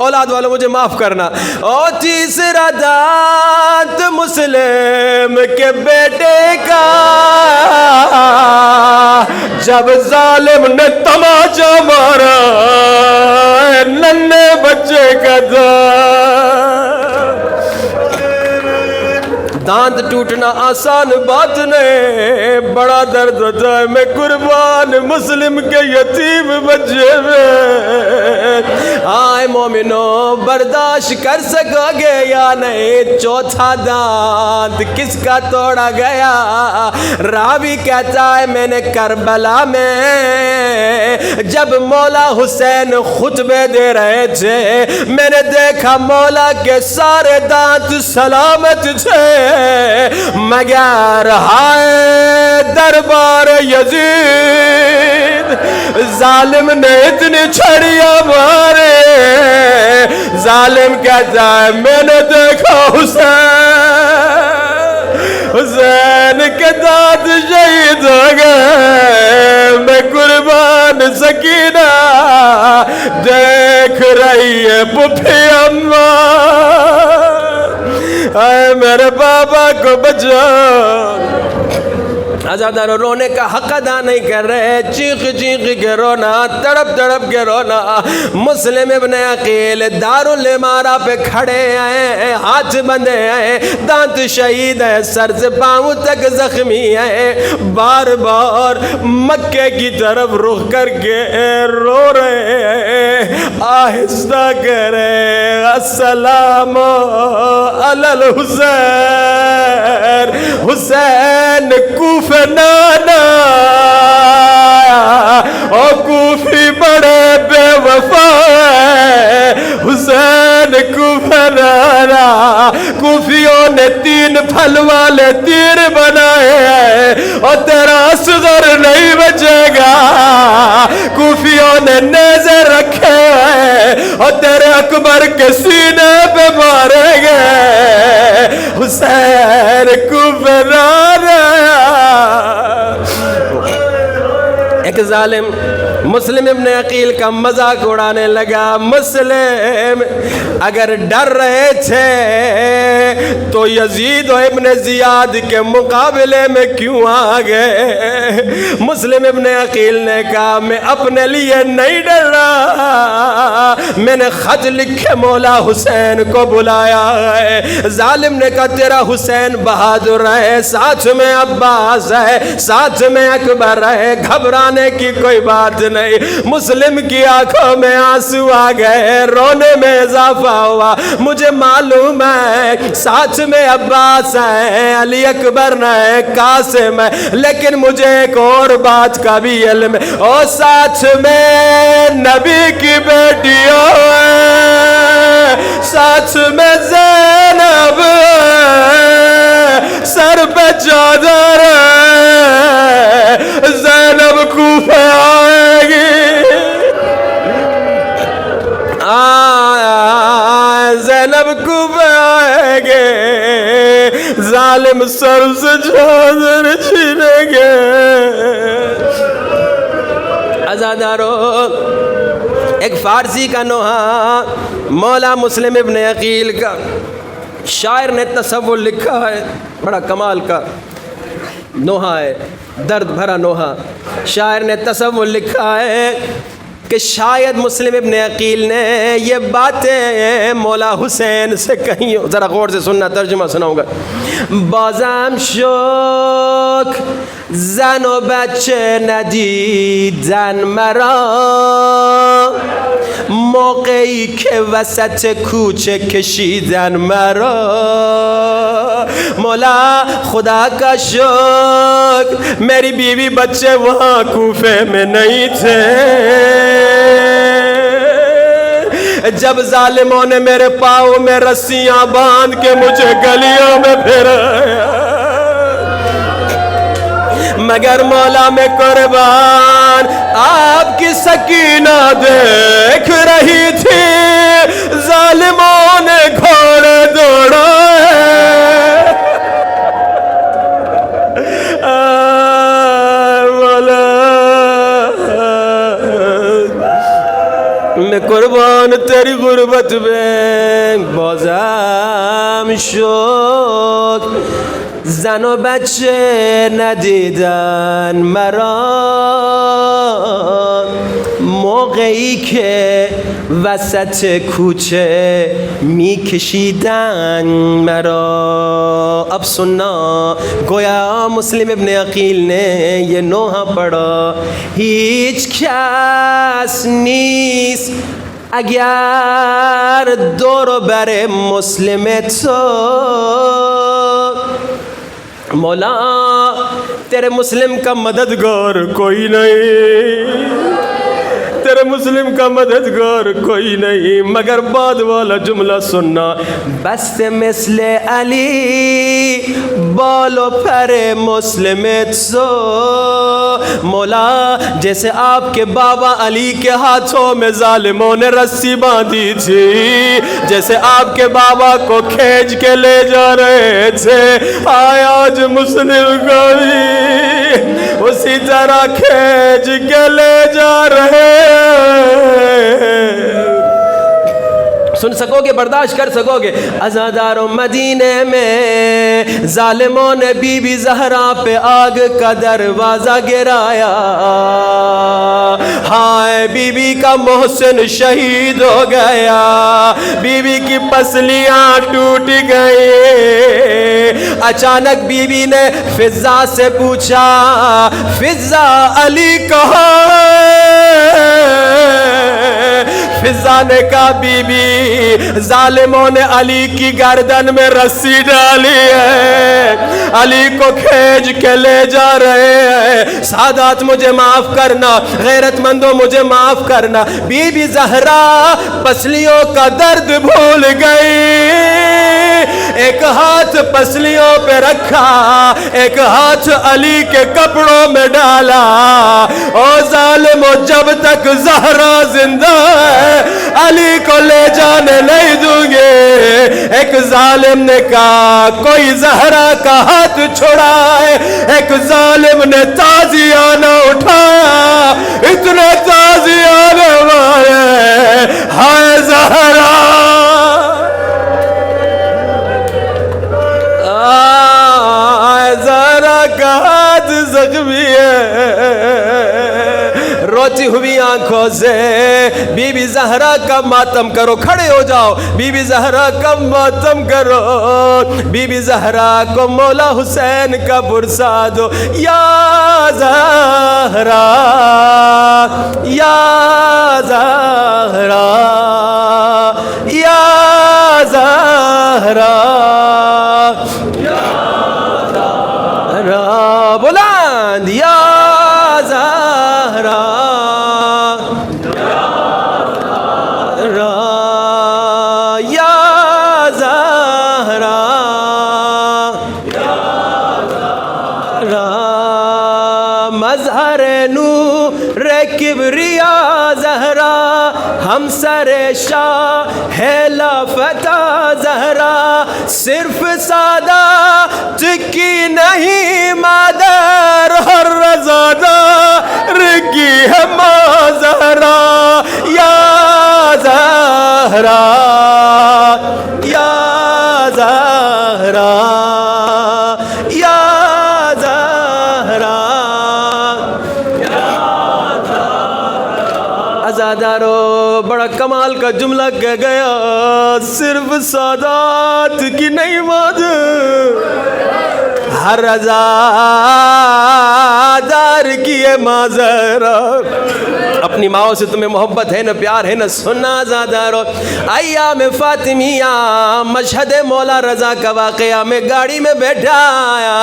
A: اولاد والوں مجھے معاف کرنا, اور تیسرا دانت مسلم کے بیٹے کا جب ظالم نے تماچا مارا ننھے بچے کا دانت ٹوٹنا آسان بات نہیں, بڑا درد ہوتا ہے. میں قربان مسلم کے یتیم بچے میں. آئے مومنو برداشت کر سکو گے یا نہیں؟ چوتھا دانت کس کا توڑا گیا؟ راوی کہتا ہے میں نے کربلا میں جب مولا حسین خطبے دے رہے تھے میں نے دیکھا مولا کے سارے دانت سلامت تھے مگر ہائے دربار یزید ظالم نے اتنی چھڑیاں مارے. ظالم کہتا ہے میں نے دیکھا حسین کے دانت شہید ہو گئے. میں قربان سکینہ دیکھ رہی ہے پھپھی اماں, اے میرے بابا کو بچاؤ. عزادارو رونے کا حق ادا نہیں کر رہے, چیخ چیخ کے رونا, تڑپ تڑپ کے رونا. مسلم ابن عقیل دارالامارہ پہ کھڑے ہیں, ہاتھ بندھے ہیں, دانت شہید ہے, سر سے پاؤں تک زخمی ہے, بار بار مکے کی طرف رخ کر کے رو رہے ہیں. آہستہ کرے السلام علی الحسین. حسین کوفہ نانا اور کوفی بڑے بے وفا ہے. حسین کوفہ نانا, کوفیوں نے 3 پھل والے تیر بنائے ہیں اور تیرا اصغر نہیں بچے گا. کوفیوں نے نیزے رکھے ہیں اور تیرے اکبر کے سینے پہ مارے گئے. حسین کوفہ نانا. ایک ظالم مسلم ابن عقیل کا مذاق اڑانے لگا. مسلم اگر ڈر رہے تھے تو یزید و ابن زیاد کے مقابلے میں کیوں آ گئے؟ مسلم ابن عقیل نے کہا میں اپنے لیے نہیں ڈر رہا, میں نے خط لکھے مولا حسین کو بلایا ہے. ظالم نے کہا تیرا حسین بہادر ہے, ساتھ میں عباس ہے, ساتھ میں اکبر ہے, گھبرانے کی کوئی بات نہیں. مسلم کی آنکھوں میں آنسو آ گئے, رونے میں اضافہ ہوا. مجھے معلوم ہے ساتھ میں عباس ہے, علی اکبر ہے, قاسم ہے, لیکن مجھے ایک اور بات کا بھی علم ہے, اور ساتھ میں نبی کی بیٹیوں ہے, ساتھ میں زینب سر پہ چادر ہے, زینب کوفہ آئے گی, زینب کوفہ آئے گے, ظالم سر سے چادر چھینیں گے. عزادارو, ایک فارسی کا نوحہ مولا مسلم ابن عقیل کا, شاعر نے تصور لکھا ہے, بڑا کمال کا نوحہ ہے, درد بھرا نوحہ. شاعر نے تصور لکھا ہے کہ شاید مسلم ابن عقیل نے یہ باتیں مولا حسین سے کہیں. ذرا غور سے سننا, ترجمہ سناؤں گا. بازم شوق زن و بچه ندیدن مرا, موقعی که وسط کوچه کشیدن مرا. مولا خدا کا شکر میری بیوی بچے وہاں کوفے میں نہیں تھے, جب ظالموں نے میرے پاؤں میں رسیاں باندھ کے مجھے گلیوں میں پھرایا, مگر مولا میں قربان آپ کی سکینہ دیکھ رہی تھی, ظالموں نے گھوڑے دوڑائے. مولا میں قربان تیری غربت میں, بازم شد زن و بچه ندیدن مرا, موقعی که وسط کوچه میکشیدن مرا. اب سننا, گویا مسلم ابن عقیل نے یہ نوحہ پڑھا. هیچ کس نیست اگر دور و بر مسلم تو, مولا تیرے مسلم کا مددگار کوئی نہیں, تیرے مسلم کا مددگار کوئی نہیں, مگر بعد والا جملہ سننا. بست مثل علی بال و پر مسلم تو, مولا جیسے آپ کے بابا علی کے ہاتھوں میں ظالموں نے رسی باندھی تھی, جیسے آپ کے بابا کو کھینچ کے لے جا رہے تھے, آیا آج مسلم کو بھی اسی طرح کھینچ کے لے جا رہے. سن سکو گے, برداشت کر سکو گے؟ عزاداروں, مدینے میں ظالموں نے بی بی زہرا پہ آگ کا دروازہ گرایا. ہائے بی بی کا محسن شہید ہو گیا, بی بی کی پسلیاں ٹوٹ گئی. اچانک بی بی نے فضا سے پوچھا, فضا علی کہاں ہے؟ فضا نے کہا بی بی ظالموں نے علی کی گردن میں رسی ڈالی ہے, علی کو کھینچ کے لے جا رہے ہیں. سادات مجھے معاف کرنا, غیرت مندوں مجھے معاف کرنا. بی بی زہرا پسلیوں کا درد بھول گئی, ایک ہاتھ پسلیوں پہ رکھا, ایک ہاتھ علی کے کپڑوں میں ڈالا. او ظالمو, جب تک زہرا زندہ ہے علی کو لے جانے نہیں دوں گے. ایک ظالم نے کہا کوئی زہرا کا ہاتھ چھڑائے، ایک ظالم نے تازیانہ اٹھایا، اتنے تازیانے مارے، ہائے زہرا، زہرا کا ہاتھ زخمی ہے، روتی ہوئی آنکھوں سے بی بی زہرا کا ماتم کرو، کھڑے ہو جاؤ، بی بی زہرا کا ماتم کرو، بی بی زہرا کو مولا حسین کا برسا دو، یا زہرا یا زہرا یا زہرا بلند یا زہرا یا زہرا مظہر نور کبریا زہرا، ہم سر شاہ ہے لافتہ زہرا، صرف سادہ چکی نہیں مادر، ہر رضادہ رکی ہے ماں زہرا، یا زہرا یا زہرا یا زہرا ازادارو، بڑا کمال کا جملہ کہہ گیا، صرف سادات کی نہیں مادر، ہر ازادار کی ہے ماں زہرا۔ اپنی ماؤں سے تمہیں محبت ہے نہ پیار ہے نہ سننا ازادارو۔ ایام فاطمیہ مشہد مولا رضا کا واقعہ، میں گاڑی میں بیٹھا آیا،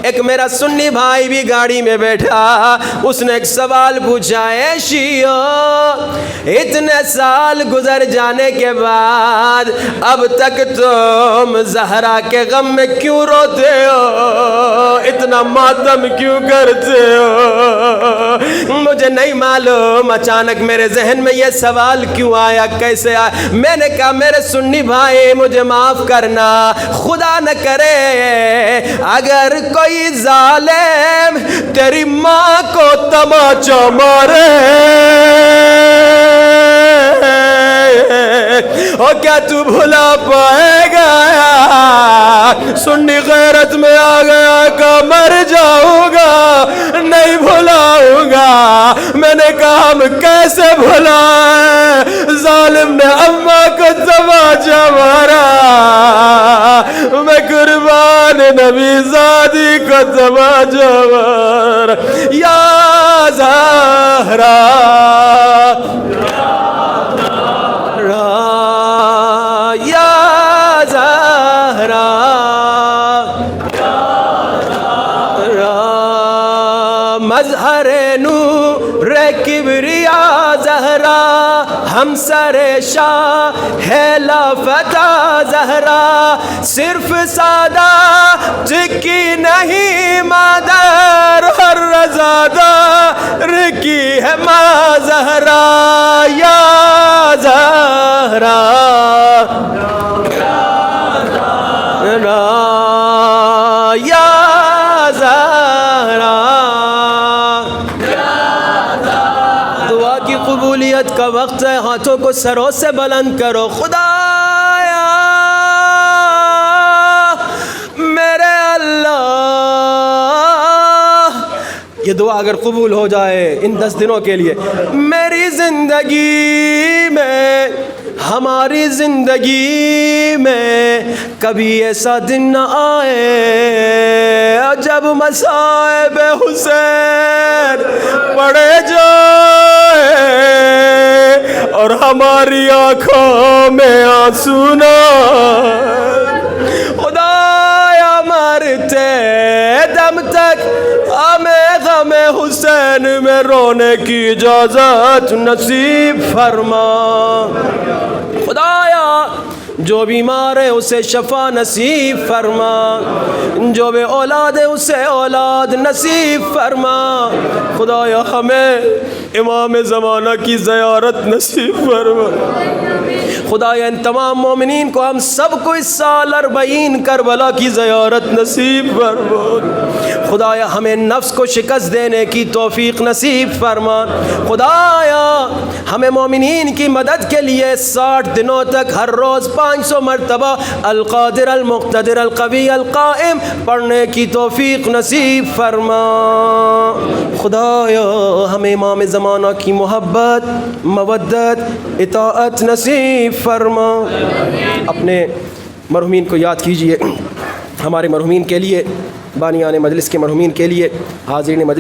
A: ایک میرا سنی بھائی بھی گاڑی میں بیٹھا، اس نے ایک سوال پوچھا، اے شیعہ اتنے سال گزر جانے کے بعد اب تک تم زہرا کے غم میں کیوں روتے ہو، اتنا ماتم کیوں کرتے ہو؟ مجھے نہیں معلوم، اچانک میرے ذہن میں یہ سوال کیوں آیا، کیسے آیا؟ میں نے کہا میرے سنی بھائی مجھے معاف کرنا، خدا نہ کرے اگر کوئی ظالم تیری ماں کو تماچا مارے، اور کیا تو بھلا پائے گا؟ سنی غیرت میں آ گیا کہ مر جاؤں گا، نہیں بھلاؤں گا۔ میں نے کہا ہم کیسے بھلائیں، ظالم نے اماں کو تماچا مارا، میں قربان نبی زادی کو تماچا مارا، یا زہرا یا زہرا مظہر نور کبریا زہرا، ہم سر شاہ ہے لافتہ زہرا، صرف سادہ چکی نہیں مادر، ہر رضادہ رکی ہے ماں زہرا، یا زہرا یا زہرا۔ دعا کی قبولیت کا وقت ہے، ہاتھوں کو سروں سے بلند کرو، خدایا میرے اللہ، یہ دعا اگر قبول ہو جائے ان 10 دنوں کے لیے، میری زندگی میں، ہماری زندگی میں کبھی ایسا دن نہ آئے جب مصائب حسین پڑے جائے اور ہماری آنکھوں میں آنسو نہ آئے۔ خدایا مرتے دم تک ہمیں غم حسین میں رونے کی اجازت نصیب فرما۔ خدایا جو بیمار ہے اسے شفا نصیب فرما، جو بے اولاد ہے اسے اولاد نصیب فرما، خدایا ہمیں امام زمانہ کی زیارت نصیب فرما، خدایا ان تمام مومنین کو ہم سب کو اس سال 40 کربلا کی زیارت نصیب فرما، خدایا ہمیں نفس کو شکست دینے کی توفیق نصیب فرما، خدایا ہمیں مومنین کی مدد کے لیے 60 دنوں تک ہر روز 500 مرتبہ القادر المقتدر القوی القائم پڑھنے کی توفیق نصیب فرما، خدایا ہمیں امام زمانہ کی محبت مودت اطاعت نصیب فرما۔ اپنے مرحومین کو یاد کیجئے، ہمارے مرحومین کے لیے، بانیان مجلس کے مرحومین کے لیے، حاضرین مجلس